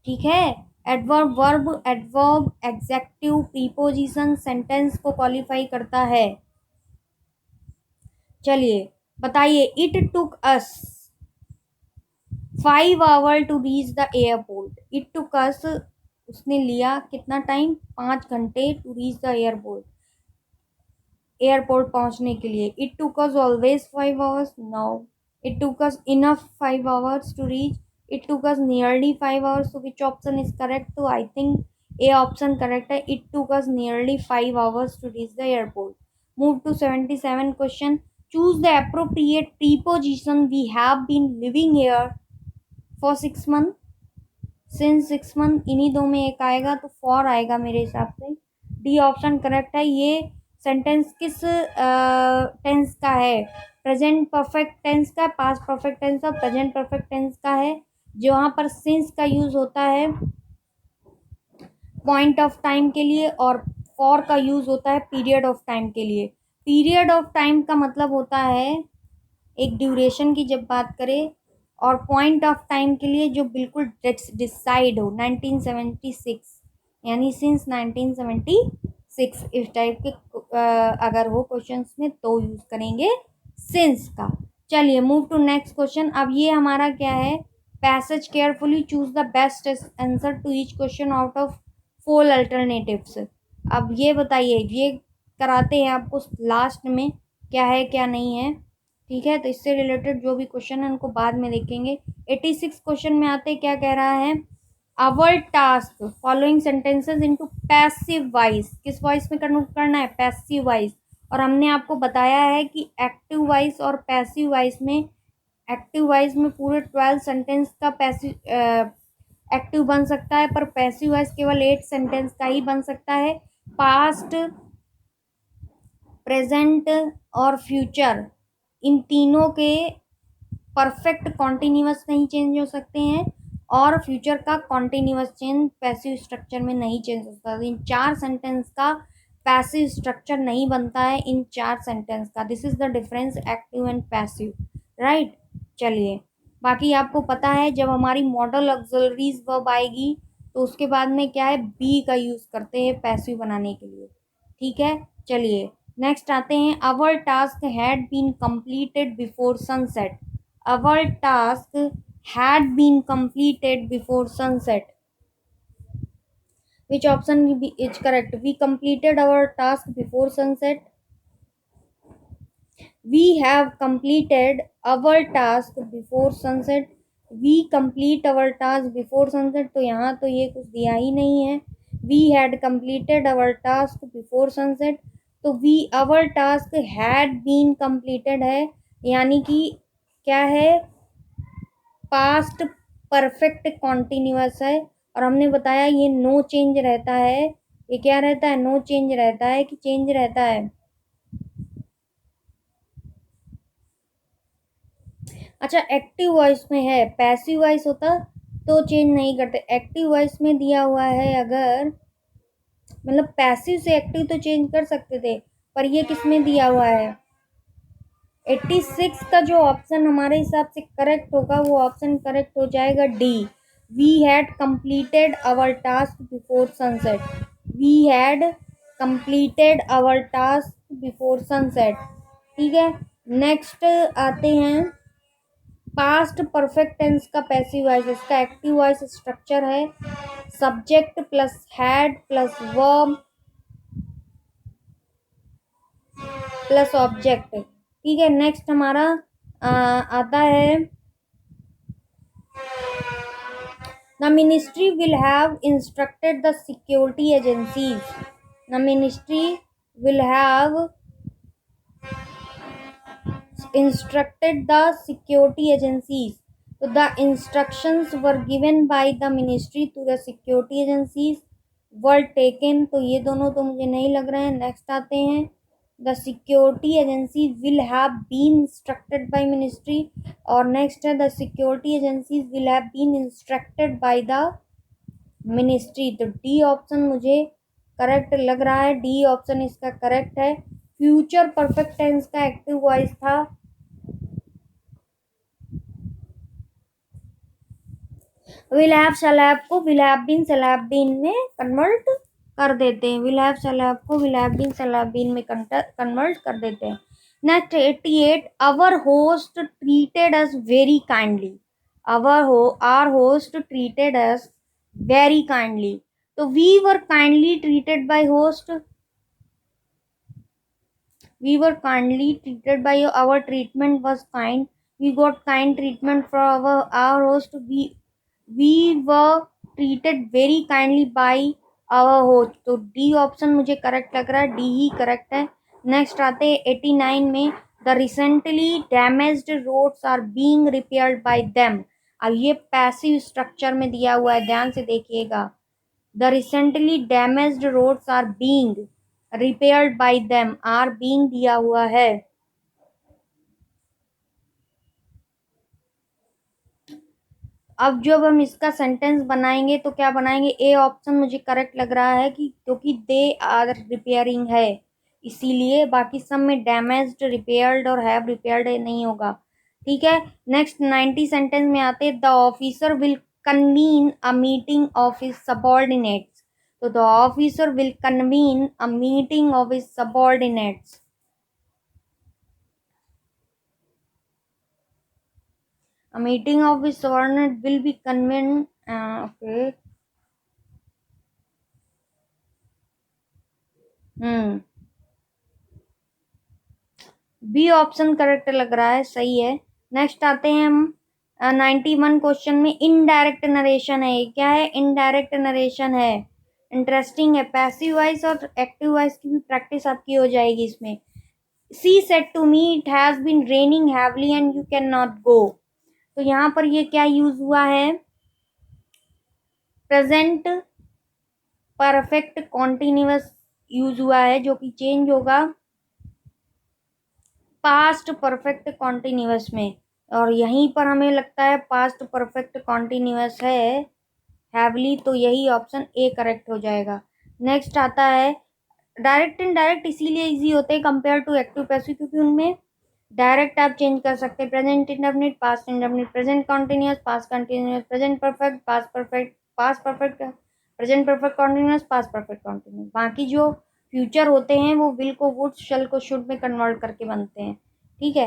ठीक है। Adverb verb, adverb adjective, preposition sentence को क्वालिफाई करता है। चलिए बताइए, it took us 5 hour to reach the airport. It took us, उसने लिया कितना टाइम, 5 घंटे, to reach the airport, airport पहुंचने के लिए। It took us always 5 hours, no. It took us enough 5 hours to reach, it took us nearly 5 hours. तो which option is correct, तो I think A option correct है, it took us nearly 5 hours to reach the airport. Move to 77 question, choose the appropriate preposition, we have been living here for 6 month. Since 6 month, इन्हीं दो में एक आएगा, तो for आएगा मेरे हिसाब से। डी ऑप्शन करेक्ट है। ये सेंटेंस किस टेंस का है, प्रेजेंट परफेक्ट टेंस का, पास्ट परफेक्ट टेंस और प्रेजेंट परफेक्ट टेंस का है। जहाँ पर सिंस का यूज होता है पॉइंट ऑफ टाइम के लिए, और फॉर का यूज होता है पीरियड ऑफ टाइम के लिए। पीरियड ऑफ टाइम का मतलब होता है एक ड्यूरेशन की जब बात करें, और पॉइंट ऑफ टाइम के लिए जो बिल्कुल डिसाइड हो, 1976, यानी सिंस 1976, इस टाइप के अगर हो क्वेश्चंस में तो यूज करेंगे सिंस का। चलिए मूव टू नेक्स्ट क्वेश्चन। अब ये हमारा क्या है, passage carefully choose the best answer to each question out of 4 alternatives. अब ये बताइए, ये कराते हैं आपको लास्ट में क्या है क्या नहीं है, ठीक है। तो इससे रिलेटेड जो भी क्वेश्चन है उनको बाद में देखेंगे। 86 क्वेश्चन में आते क्या कह रहा है, our task following sentences into passive voice. किस वॉइस में करना है, पैसिव वॉइस। और हमने आपको बताया है कि एक्टिव वॉइस और पैसिव वॉइस में, एक्टिव वॉइस में पूरे 12 सेंटेंस का पैसिव एक्टिव बन सकता है, पर पैसिव वॉइस केवल 8 सेंटेंस का ही बन सकता है। पास्ट, प्रेजेंट और फ्यूचर, इन तीनों के परफेक्ट कॉन्टिन्यूअस नहीं चेंज हो सकते हैं, और फ्यूचर का कॉन्टिन्यूअस चेंज पैसिव स्ट्रक्चर में नहीं चेंज हो सकता। इन 4 सेंटेंस का पैसिव स्ट्रक्चर नहीं बनता है, इन 4 सेंटेंस का। This is the difference active and passive, right. चलिए बाकी आपको पता है, जब हमारी मॉडल ऑक्सिलरीज वर्ब आएगी तो उसके बाद में क्या है, बी का यूज करते हैं पैसिव बनाने के लिए, ठीक है। चलिए नेक्स्ट आते हैं, our task had been completed before sunset. Our task had been completed before sunset, which option is correct, we completed our task before sunset, we have completed our task before sunset, we complete our task before sunset। तो यहाँ तो ये कुछ दिया ही नहीं है। we had completed our task before sunset, तो we our task had been completed है, यानी कि क्या है, पास्ट परफेक्ट कॉन्टिन्यूअस है। और हमने बताया ये नो चेंज रहता है, ये क्या रहता है, नो चेंज रहता है कि चेंज रहता है। अच्छा एक्टिव वॉइस में है, पैसिव वॉइस होता तो चेंज नहीं करते। एक्टिव वॉइस में दिया हुआ है, अगर मतलब पैसिव से एक्टिव तो चेंज कर सकते थे, पर ये किस में दिया हुआ है, 86 का जो ऑप्शन हमारे हिसाब से करेक्ट होगा, वो ऑप्शन करेक्ट हो जाएगा D, we had completed our task before sunset. We had completed our task before sunset, ठीक है। नेक्स्ट आते हैं, पास्ट परफेक्ट टेंस का पैसिव वॉइस, इसका एक्टिव वॉइस स्ट्रक्चर है subject plus had plus verb plus object. ठीक है, next हमारा आता है the ministry will have instructed the security agencies. The ministry will have instructed the security agencies. So the instructions were given by the ministry to the security agencies were taken। तो ये दोनों तो मुझे नहीं लग रहे हैं। नेक्स्ट आते हैं the security agency will have been instructed by ministry, और नेक्स्ट है the security agencies will have been instructed by the ministry. तो डी ऑप्शन मुझे करेक्ट लग रहा है, डी ऑप्शन इसका करेक्ट है। फ्यूचर परफेक्ट टेंस का एक्टिव वॉइस था विल हैव शैल हैव को will have been shall have been में कन्वर्ट कर देते हैं। विल हैव शैल हैव को will have been shall have been में कन्वर्ट कर देते हैं। Next 88 our host treated us very kindly. Our host treated us very kindly. तो we were kindly treated by host, we were kindly treated by our treatment was kind, we got kind treatment from our host, we were treated very kindly by our host। तो D option मुझे correct लग रहा है, D ही correct है। Next आते हैं 89 में the recently damaged roads are being repaired by them. अब ये पैसिव स्ट्रक्चर में दिया हुआ है, ध्यान से देखिएगा। The recently damaged roads are being repaired by them, are being दिया हुआ है। अब जब हम इसका सेंटेंस बनाएंगे तो क्या बनाएंगे, ए ऑप्शन मुझे करेक्ट लग रहा है कि क्योंकि दे आर रिपेयरिंग है इसीलिए, बाकी सब में डैमेज्ड रिपेयर्ड और हैव रिपेयर्ड नहीं होगा। ठीक है, नेक्स्ट 90 सेंटेंस में आते the officer will convene a meeting of his subordinates. तो the officer will convene a meeting of his subordinates. A meeting of his subordinate will be convened। Okay। B option correct लग रहा है, सही है। Next आते हैं हम 91 question में इनडायरेक्ट नरेशन है। क्या है, इनडायरेक्ट नरेशन है। इंटरेस्टिंग है, पैसिव वॉइस और एक्टिव वॉइस की भी प्रैक्टिस आपकी हो जाएगी इसमें। She said to me it has been raining heavily and you can not go. तो यहाँ पर ये क्या यूज हुआ है, प्रेजेंट परफेक्ट कॉन्टिन्यूअस यूज हुआ है जो कि चेंज होगा पास्ट परफेक्ट कॉन्टिन्यूअस में, और यहीं पर हमें लगता है पास्ट परफेक्ट कॉन्टिन्यूअस है हैवली, तो यही ऑप्शन ए करेक्ट हो जाएगा। नेक्स्ट आता है डायरेक्ट इनडायरेक्ट इसीलिए इजी होते हैं कंपेयर टू एक्टिव पैसिव, क्योंकि उनमें डायरेक्ट आप चेंज कर सकते हैं present indefinite, past indefinite, present continuous, past continuous, present perfect, past perfect, past perfect, present perfect continuous, past perfect continuous. बाकी जो फ्यूचर होते हैं वो विल को वुड, शल को शुड में कन्वर्ट करके बनते हैं। ठीक है,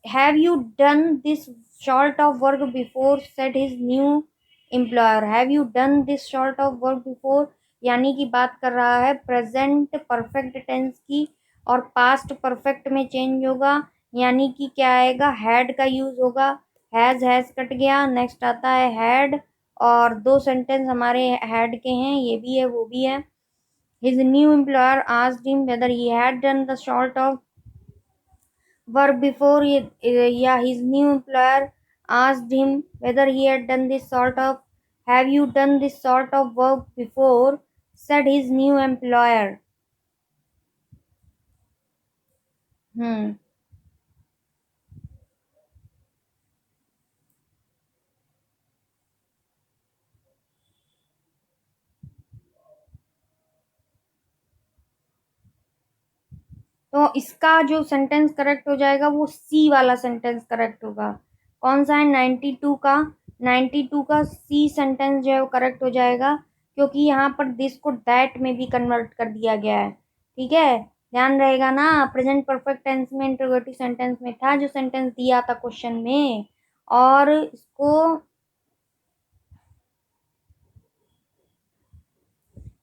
have you done this sort of work before said his new employer. Have you done this sort of work before यानी कि बात कर रहा है प्रेजेंट परफेक्ट टेंस की, और पास्ट परफेक्ट में चेंज होगा यानी कि क्या आएगा, हैड का यूज होगा। हैज कट गया। नेक्स्ट आता है हैड, और दो सेंटेंस हमारे हैड के हैं, ये भी है वो भी है। His new employer asked him whether he had done the sort of work before, या his new employer asked him whether he had done this sort of, have you done this sort of work before said his new employer. तो इसका जो sentence correct हो जाएगा वो सी वाला sentence correct होगा। कौन सा है, 92 का, 92 का सी सेंटेंस जो है वो करेक्ट हो जाएगा, क्योंकि यहाँ पर दिस को दैट में भी कन्वर्ट कर दिया गया है। ठीक है, ध्यान रहेगा ना, प्रेजेंट परफेक्ट टेंस में इंटरोगेटिव सेंटेंस में था जो सेंटेंस दिया था क्वेश्चन में, और इसको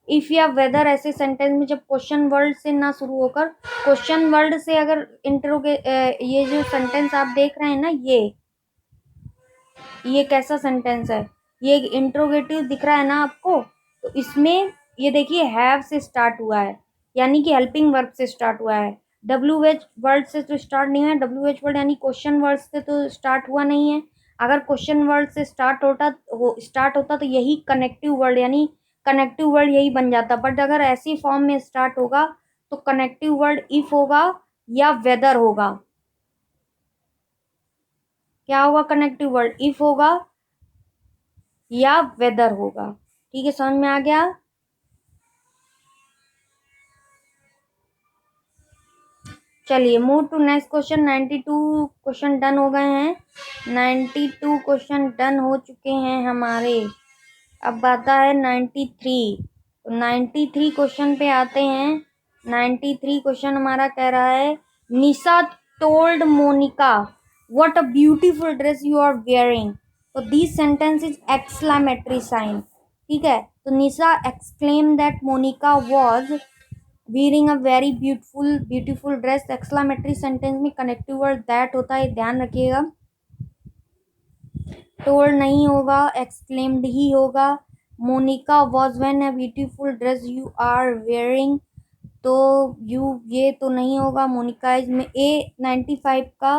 इफ या वेदर ऐसे सेंटेंस में जब क्वेश्चन वर्ड से ना शुरू होकर क्वेश्चन वर्ड से अगर ये जो सेंटेंस आप देख रहे हैं ना, ये कैसा सेंटेंस है, ये इंट्रोगेटिव दिख रहा है ना आपको, तो इसमें ये देखिए हैव से स्टार्ट हुआ है, यानी कि हेल्पिंग वर्ब से स्टार्ट हुआ है। डब्ल्यू एच वर्ड से तो स्टार्ट नहीं है, डब्ल्यू एच वर्ड यानी क्वेश्चन वर्ड से तो स्टार्ट हुआ नहीं है। अगर क्वेश्चन वर्ड से स्टार्ट होता तो यही कनेक्टिव वर्ड यानी कनेक्टिव वर्ड यही बन जाता, बट अगर ऐसी फॉर्म में स्टार्ट होगा तो कनेक्टिव वर्ड इफ होगा या वेदर होगा। क्या होगा? कनेक्टिव वर्ड इफ होगा या वेदर होगा। ठीक है, समझ में आ गया? चलिए move to next question. 92 question done हो गए हैं, 92 क्वेश्चन डन हो चुके हैं हमारे। अब आता है 93। तो 93 क्वेश्चन पे आते हैं। 93 क्वेश्चन हमारा कह रहा है Nisha told Monica what a beautiful dress you are wearing. तो this sentence is exclamatory sign. ठीक है, तो Nisha exclaim that Monica was wearing a very beautiful dress। Exclamatory sentence में कनेक्टिव वर्ड दैट होता है, ध्यान रखिएगा। टोल्ड नहीं होगा, एक्सक्लेम्ड ही होगा। Monica was when a beautiful dress you are wearing, तो ये तो नहीं होगा। मोनिका इज में ए 95 का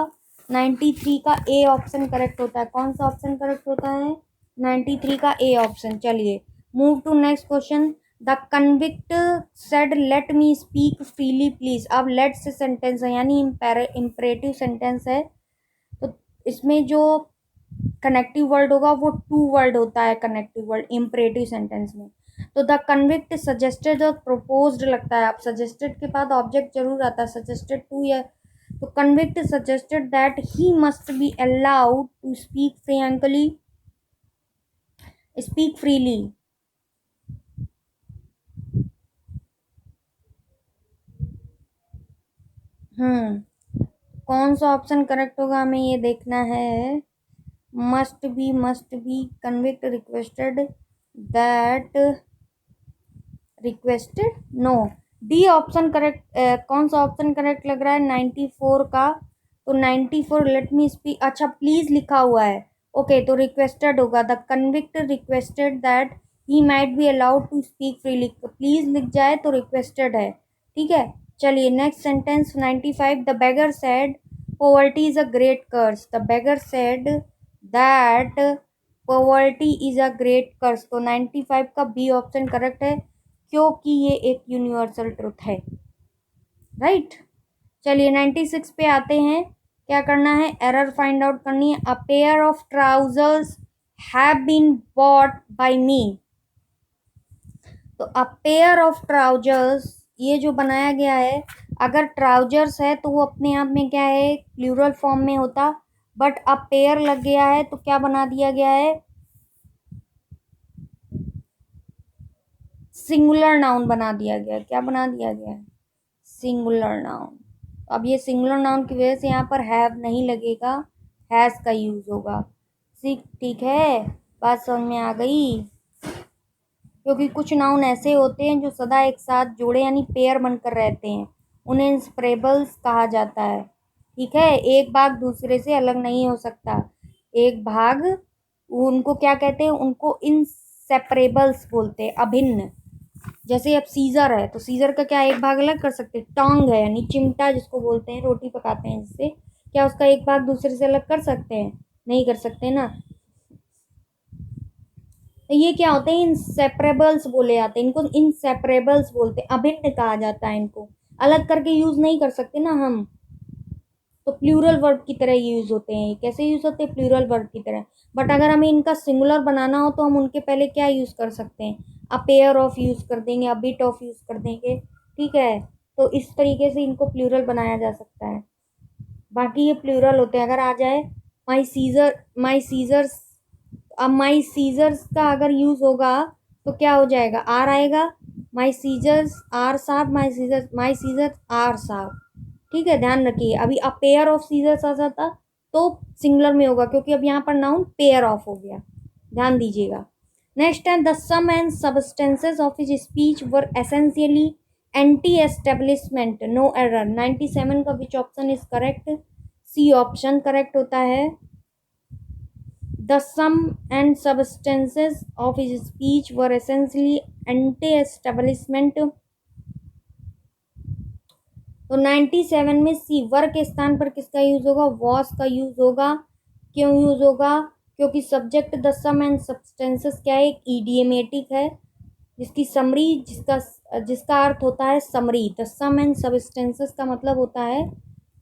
93 का ए ऑप्शन करेक्ट होता है। कौन सा ऑप्शन करेक्ट होता है? 93 का ए ऑप्शन। चलिए move to next question. The convict said let me speak freely please. अब लेट से सेंटेंस है यानी इम्परेटिव सेंटेंस है, तो इसमें जो कनेक्टिव वर्ड होगा वो टू वर्ड होता है। कनेक्टिव वर्ड इम्परेटिव सेंटेंस में तो द कन्विक्ट सजेस्टेड और प्रोपोज्ड लगता है। आप सजेस्टेड के बाद ऑब्जेक्ट जरूर आता है, सजेस्टेड टू या तो convict suggested that he must be allowed to speak freely. कौन सा ऑप्शन करेक्ट होगा हमें ये देखना है। Must be convict requested no, D option correct. कौन सा ऑप्शन करेक्ट लग रहा है? 94 का। तो 94 लेट मी स्पीक, अच्छा प्लीज लिखा हुआ है, ओके तो रिक्वेस्टेड होगा। The convict requested that he might be allowed to speak freely, please लिख जाए तो रिक्वेस्टेड है। ठीक है, चलिए next sentence 95। The beggar said poverty is a great curse। the beggar said that poverty is a great curse। तो 95 का B option correct है क्योंकि ये एक यूनिवर्सल ट्रुथ है, राइट। चलिए 96 पे आते हैं। क्या करना है? एरर फाइंड आउट करनी है। A pair of trousers have been bought by me. तो अ पेयर ऑफ ट्राउजर्स ये जो बनाया गया है, अगर ट्राउजर्स है तो वो अपने आप में क्या है? प्लूरल फॉर्म में होता, बट अ पेयर लग गया है तो क्या बना दिया गया है? सिंगुलर नाउन बना दिया गया है। क्या बना दिया गया है? Singular noun. अब ये सिंगुलर नाउन की वजह से यहाँ पर हैव नहीं लगेगा, हैज का यूज होगा। ठीक है, बात समझ में आ गई? क्योंकि कुछ नाउन ऐसे होते हैं जो सदा एक साथ जोड़े यानी पेयर बनकर रहते हैं, उन्हें इंसेपरेबल्स कहा जाता है। ठीक है, एक भाग दूसरे से अलग नहीं हो सकता। एक भाग, उनको क्या कहते हैं? उनको इनसेपरेबल्स बोलते हैं, अभिन्न। जैसे अब सीजर है तो सीजर का क्या एक भाग अलग कर सकते हैं? टोंग है यानी चिमटा जिसको बोलते हैं, रोटी पकाते हैं जिससे, क्या उसका एक भाग दूसरे से अलग कर सकते हैं? नहीं कर सकते ना। तो ये क्या होते हैं? इनसेपरेबल्स बोले जाते हैं, इनको इनसेपरेबल्स बोलते हैं, अभिन्न कहा जाता है। इनको अलग करके यूज नहीं कर सकते ना हम, तो प्लूरल वर्ब की तरह यूज होते हैं। कैसे यूज होते हैं? प्लूरल वर्ब की तरह। बट अगर हमें इनका सिंगुलर बनाना हो तो हम उनके पहले क्या यूज कर सकते हैं? अ पेयर ऑफ यूज कर देंगे, अ बिट ऑफ यूज कर देंगे। ठीक है, तो इस तरीके से इनको प्लूरल बनाया जा सकता है। बाकी ये प्लूरल होते हैं। अगर आ जाए माई सीजर्स, अब माई सीजर्स का अगर यूज होगा तो क्या हो जाएगा? आर आएगा। माई सीजर्स आर साहब, माई सीजर्स आर साहब। ठीक है, ध्यान रखिए। अभी अ पेयर ऑफ सीजर्स आ जाता तो सिंगुलर में होगा, क्योंकि अब यहाँ पर नाउन पेयर ऑफ हो गया, ध्यान दीजिएगा। नेक्स्ट है the sum and substances of his speech were essentially anti establishment, no error. 97 का which option is correct? C option correct होता है। The sum and substances of his speech were essentially anti establishment. तो 97 में सी, वर के स्थान पर किसका use होगा? वॉस का यूज होगा। क्यों यूज होगा? क्योंकि subject the sum and substances क्या है? एक इडियमेटिक है जिसकी समरी, जिसका अर्थ होता है summary. The sum and substances का मतलब होता है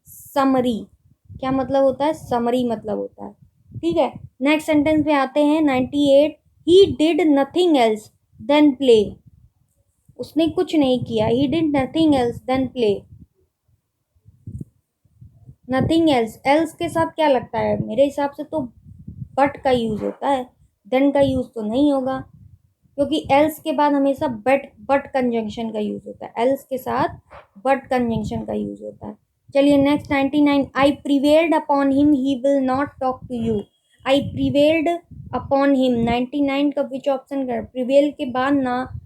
समरी। क्या मतलब होता है? समरी मतलब होता है। ठीक है, नेक्स्ट सेंटेंस पे आते हैं। 98, he did nothing else than play. उसने कुछ नहीं किया। He did nothing else than play. Nothing else, else के साथ क्या लगता है? मेरे हिसाब से तो बट का यूज होता है, देन का यूज तो नहीं होगा, क्योंकि एल्स के बाद हमेशा बट कंजंक्शन का यूज होता है। एल्स के साथ बट कंजंक्शन का यूज होता है। चलिए next 99, I prevailed upon him he will not talk to you. I prevailed upon him, 99 का विच ऑप्शन कर? प्रिवेल के बाद ना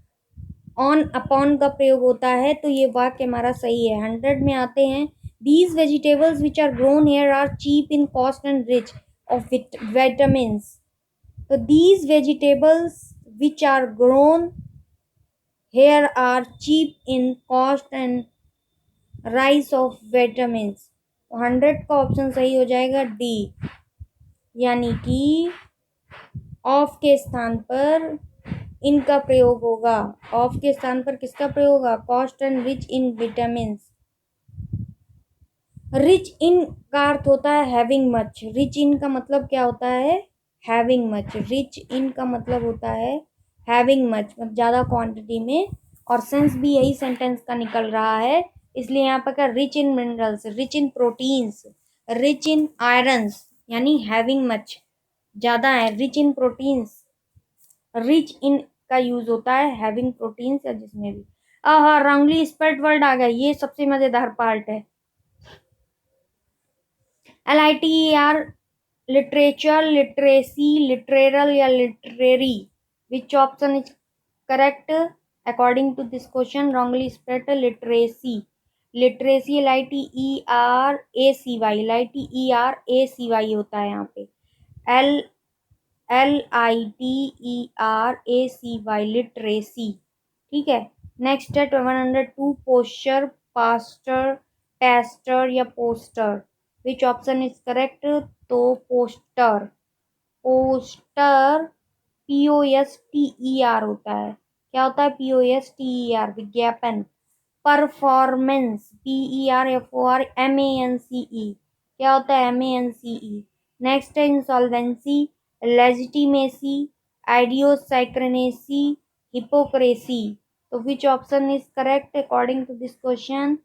ऑन अपॉन का प्रयोग होता है, तो ये वाक्य हमारा सही है। 100 में आते हैं। These vegetables which are grown here are cheap in cost and rich of vitamins. तो these vegetables which are grown here are cheap in cost and rice of vitamins. 100 का ऑप्शन सही हो जाएगा डी, यानी कि ऑफ के स्थान पर इनका प्रयोग होगा। ऑफ के स्थान पर किसका प्रयोग होगा? Cost and rich in vitamins. Rich in का अर्थ होता है हैविंग मच। रिच इन का मतलब क्या होता है? Having much. रिच इन का मतलब होता है हैविंग मच, मतलब ज़्यादा क्वांटिटी में। और सेंस भी यही सेंटेंस का निकल रहा है, इसलिए यहाँ पर क्या? Rich in minerals, rich in proteins, rich in irons, यानी हैविंग मच, ज़्यादा है। Rich in proteins, rich in का यूज होता है हैविंग प्रोटीन्स या जिसमें भी। हाँ, रॉन्गली स्पेल्ड वर्ड आ गया, ये सबसे मजेदार पार्ट है। LITER, लिटरेचर, लिटरेसी, लिटरेरल या literary, which option is correct according to this question? Wrongly spelled literacy. Literacy LITERACY, LITERACY होता है यहाँ पे। LITERACY, literacy. ठीक है, नेक्स्ट है 102, पोस्चर, पास्टर, टेस्टर या poster, which option is correct? तो पोस्टर। पोस्टर POSTER होता है। क्या होता है? POSTER, विज्ञापन। परफॉर्मेंस, PERFORMANCE, क्या होता है? MANCE। नेक्स्ट है इंसॉल्वेंसी, लेजिटिमेसी, आइडियोसाइक्रेसी, हिपोक्रेसी। तो which option is correct according to this question?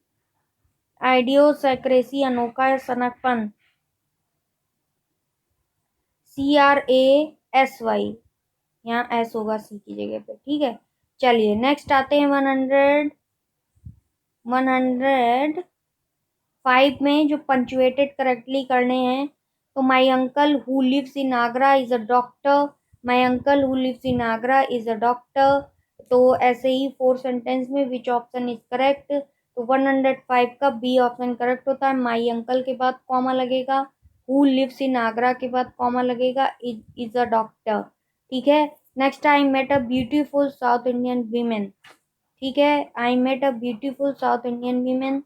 Idiosyncrasy, अनोखा या सनकपन। CRASY, यहाँ एस होगा सी की जगह पे। ठीक है, चलिए नेक्स्ट आते हैं 105 में, जो पंचुएटेड करेक्टली करने हैं। तो my uncle who lives in Agra is a doctor. My uncle who lives in Agra is a doctor. तो ऐसे ही 4 सेंटेंस में विच ऑप्शन इज करेक्ट? तो 105 का बी ऑप्शन करेक्ट होता है। माई अंकल के बाद कॉमा लगेगा, हु लिव्स इन आगरा के बाद कॉमा लगेगा, इज अ डॉक्टर। ठीक है, next, I met a beautiful South Indian women. ठीक है, I met a beautiful South Indian women.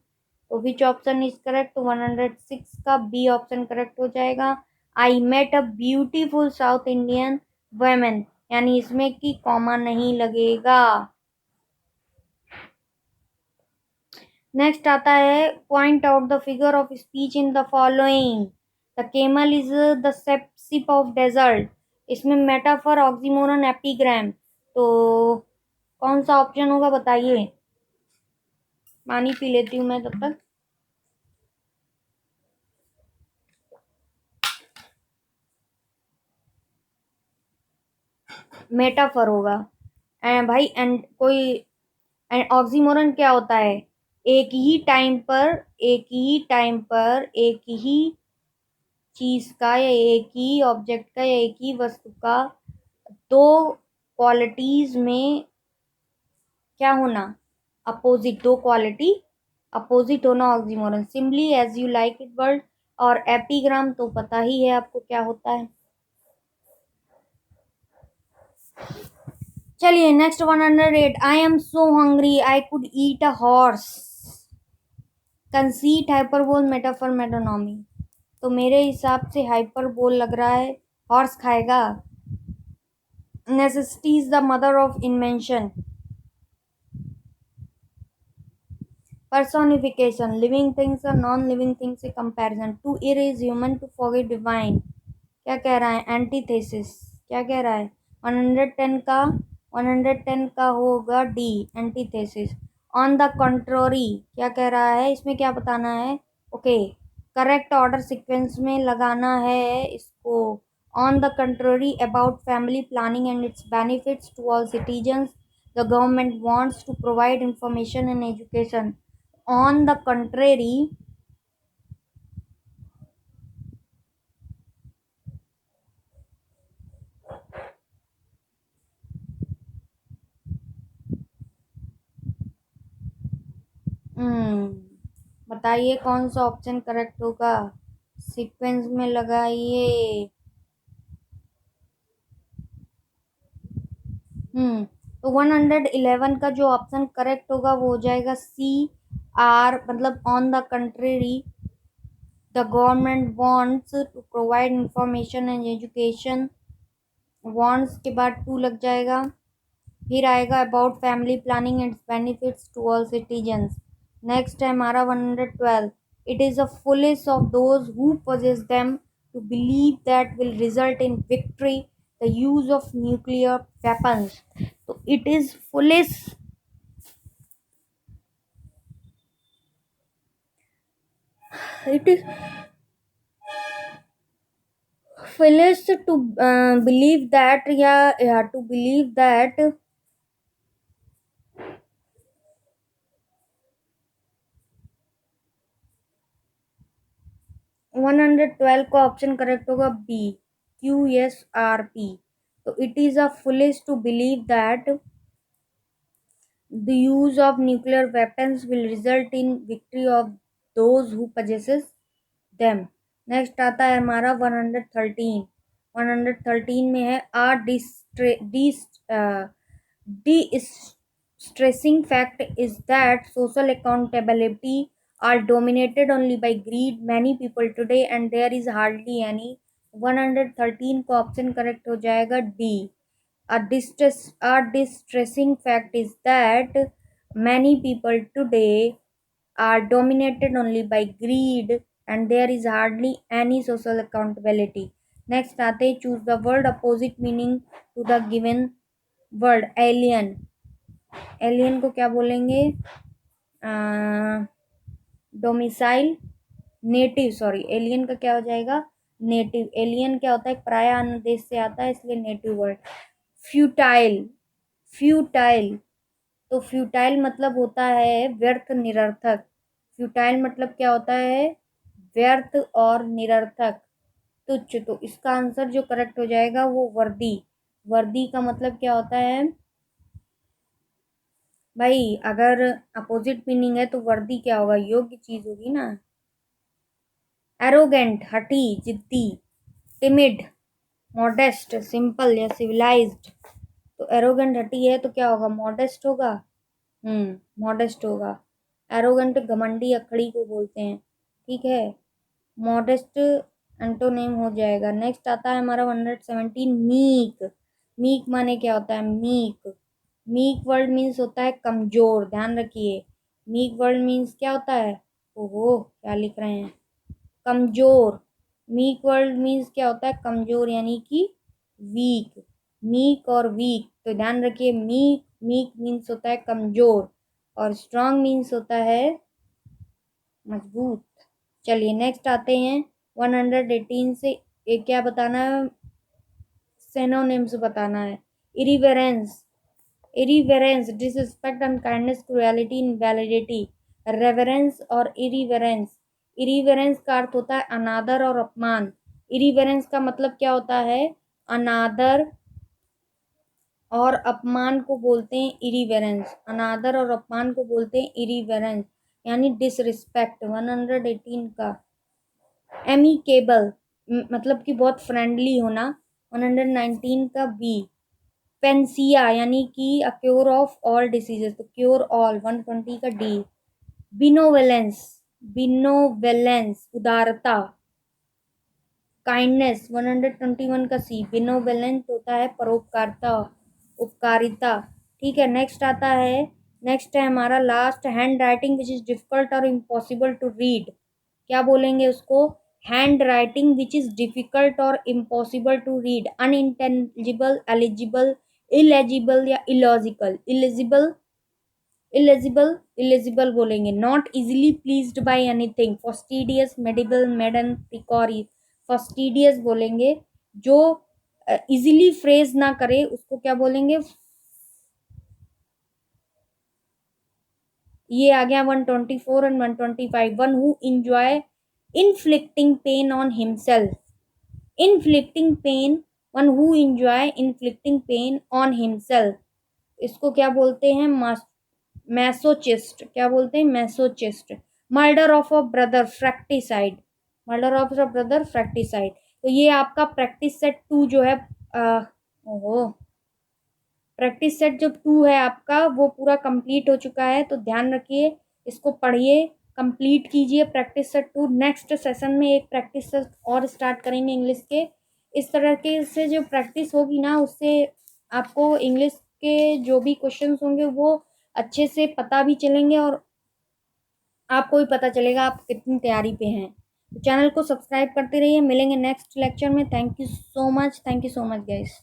तो विच ऑप्शन इज करेक्ट? तो 106 का बी ऑप्शन करेक्ट हो जाएगा। I met a beautiful South Indian women, यानी इसमें की कॉमा नहीं लगेगा। नेक्स्ट आता है, point out the figure of speech in the following. The camel is the ship of desert. इसमें मेटाफर, ऑक्सीमोरन, एपिग्राम, तो कौन सा ऑप्शन होगा बताइए? पानी पी लेती हूँ मैं तब तक। मेटाफर होगा। भाई एंड कोई ऑक्सीमोरन क्या होता है? एक ही टाइम पर, एक ही टाइम पर, एक ही चीज का या एक ही ऑब्जेक्ट का या एक ही वस्तु का दो क्वालिटीज में क्या होना, अपोजिट, दो क्वालिटी अपोजिट होना, oxymoron. Simply as you like it word और एपिग्राम तो पता ही है आपको क्या होता है। चलिए next 108। I am so hungry I could eat a horse. Conceit, hyperbole, metaphor, metonymy. तो मेरे हिसाब से हाइपरबोल लग रहा है, हॉर्स खाएगा। Necessity is the mother of invention. Personification, living things और नॉन लिविंग थिंग्स से comparison. To err is human, to forget divine. क्या कह रहा है, एंटीथेसिस। क्या कह रहा है, 110 का होगा डी, एंटीथेसिस। ऑन द कंट्रोरी क्या कह रहा है, इसमें क्या बताना है, ओके करेक्ट ऑर्डर सीक्वेंस में लगाना है इसको। On the contrary, about family planning and its benefits to all citizens, the government wants to provide information and education. On the contrary, बताइए कौन सा ऑप्शन करेक्ट होगा, सीक्वेंस में लगाइए। तो 111 का जो ऑप्शन करेक्ट होगा वो हो जाएगा सी आर, मतलब on the contrary the government wants to provide information and education. Wants के बाद टू लग जाएगा, फिर आएगा about family planning and benefits to all citizens. Next है हमारा 112। It is a foolish of those who possess them to believe that will result in victory the use of nuclear weapons। तो it is foolish, it is foolish to believe that, yeah, to believe that 112 का option correct होगा B, QSRP। तो it is a foolish to believe that the use of nuclear weapons will result in victory of those who possesses them। Next आता है हमारा 113। 113 में है आ de-stressing fact is that social accountability are dominated only by greed many people today and there is hardly any। 113 का option correct हो जाएगा D. A distressing fact is that many people today are dominated only by greed and there is hardly any social accountability। Next आते हैं choose the word opposite meaning to the given word. Alien, alien को क्या बोलेंगे, domicile, native, sorry alien का क्या हो जाएगा, native. Alien क्या होता है, एक पराया अन्य देश से आता है इसलिए नेटिव वर्ड। फ्यूटाइल, फ्यूटाइल, तो फ्यूटाइल मतलब होता है व्यर्थ, निरर्थक। फ्यूटाइल मतलब क्या होता है, व्यर्थ और निरर्थक, तुच्छ। तो इसका आंसर जो करेक्ट हो जाएगा वो वर्दी। वर्दी का मतलब क्या होता है भाई, अगर अपोजिट मीनिंग है तो वर्दी क्या होगा, योग्य चीज होगी ना। एरोगेंट, हठी, जिद्दी। टिमिड, मॉडेस्ट, सिंपल या सिविलाइज्ड। तो एरोगेंट हठी है तो क्या होगा, मॉडेस्ट होगा। मॉडेस्ट होगा। एरोगेंट घमंडी अखड़ी को बोलते हैं, ठीक है। मॉडेस्ट एंटोनेम हो जाएगा। नेक्स्ट आता है हमारा 117 मीक। मीक माने क्या होता है, मीक, मीक वर्ड मीन्स होता है कमजोर, ध्यान रखिए। मीक वर्ड मीन्स क्या होता है, ओहो क्या लिख रहे हैं, कमजोर। मीक वर्ड मीन्स क्या होता है, कमजोर यानी कि वीक। मीक और वीक, तो ध्यान रखिए, मीक, मीक मीन्स होता है कमजोर और स्ट्रांग मीन्स होता है मजबूत। चलिए नेक्स्ट आते हैं 118 से। एक क्या बताना है, सिनोनिम्स बताना है। इरिवेरेंस, इरिवेरेंस, डिसरिस्पेक्ट, अनकाइंडनेस, क्रुएलिटी, इनवैलिडिटी। रेवरेंस और इरिवेरेंस, इरिवेरेंस का अर्थ होता है अनादर और अपमान, इरिवेरेंस का मतलब क्या होता है? अनादर और अपमान को बोलते हैं इरिवेरेंस। अनादर और अपमान को बोलते हैं इरिवेरेंस, यानी डिसरिस्पेक्ट। 118 का एमिकेबल मतलब कि बहुत फ्रेंडली होना। 119 का बी पेंसिया यानी कि a cure of all diseases, तो क्योर ऑल। 120 का डी बिनोवेलेंस, बिनोवेलेंस उदारता। काइंडनेस 121 का सी बिनोवेलेंस होता है परोपकारिता, उपकारिता। ठीक है, नेक्स्ट आता है, नेक्स्ट है हमारा last, hand writing which is difficult और इम्पॉसिबल टू रीड। क्या बोलेंगे उसको? Hand writing which is difficult और impossible to read, unintelligible, eligible, illegible या इलॉजिकल। इलिजिबल, इलिजिबल, इलिजिबल बोलेंगे। Not easily pleased by anything, fastidious, मेडिबल, मेडन, पिकॉरी। फॉस्टिडियस बोलेंगे जो इजिली फ्रेज ना करे, उसको क्या बोलेंगे? ये आ गया 124 and 125। One who enjoy inflicting pain on himself, inflicting pain, one who enjoy inflicting pain on himself, इसको क्या बोलते हैं? मैसोचिस्ट। क्या बोलते हैं? Masochist. Murder of a brother, fratricide. Murder of a brother, fratricide. तो ये आपका प्रैक्टिस सेट 2 जो है, ओहो, प्रैक्टिस सेट जो 2 है आपका वो पूरा कंप्लीट हो चुका है। तो ध्यान रखिए, इसको पढ़िए, कंप्लीट कीजिए प्रैक्टिस सेट 2। नेक्स्ट सेशन में एक प्रैक्टिस सेट और स्टार्ट करेंगे इंग्लिश के। इस तरह के से जो प्रैक्टिस होगी ना, उससे आपको इंग्लिश के जो भी क्वेश्चंस होंगे वो अच्छे से पता भी चलेंगे और आपको भी पता चलेगा आप कितनी तैयारी पे हैं। तो चैनल को सब्सक्राइब करते रहिए। मिलेंगे नेक्स्ट लेक्चर में। Thank you so much, thank you so much guys.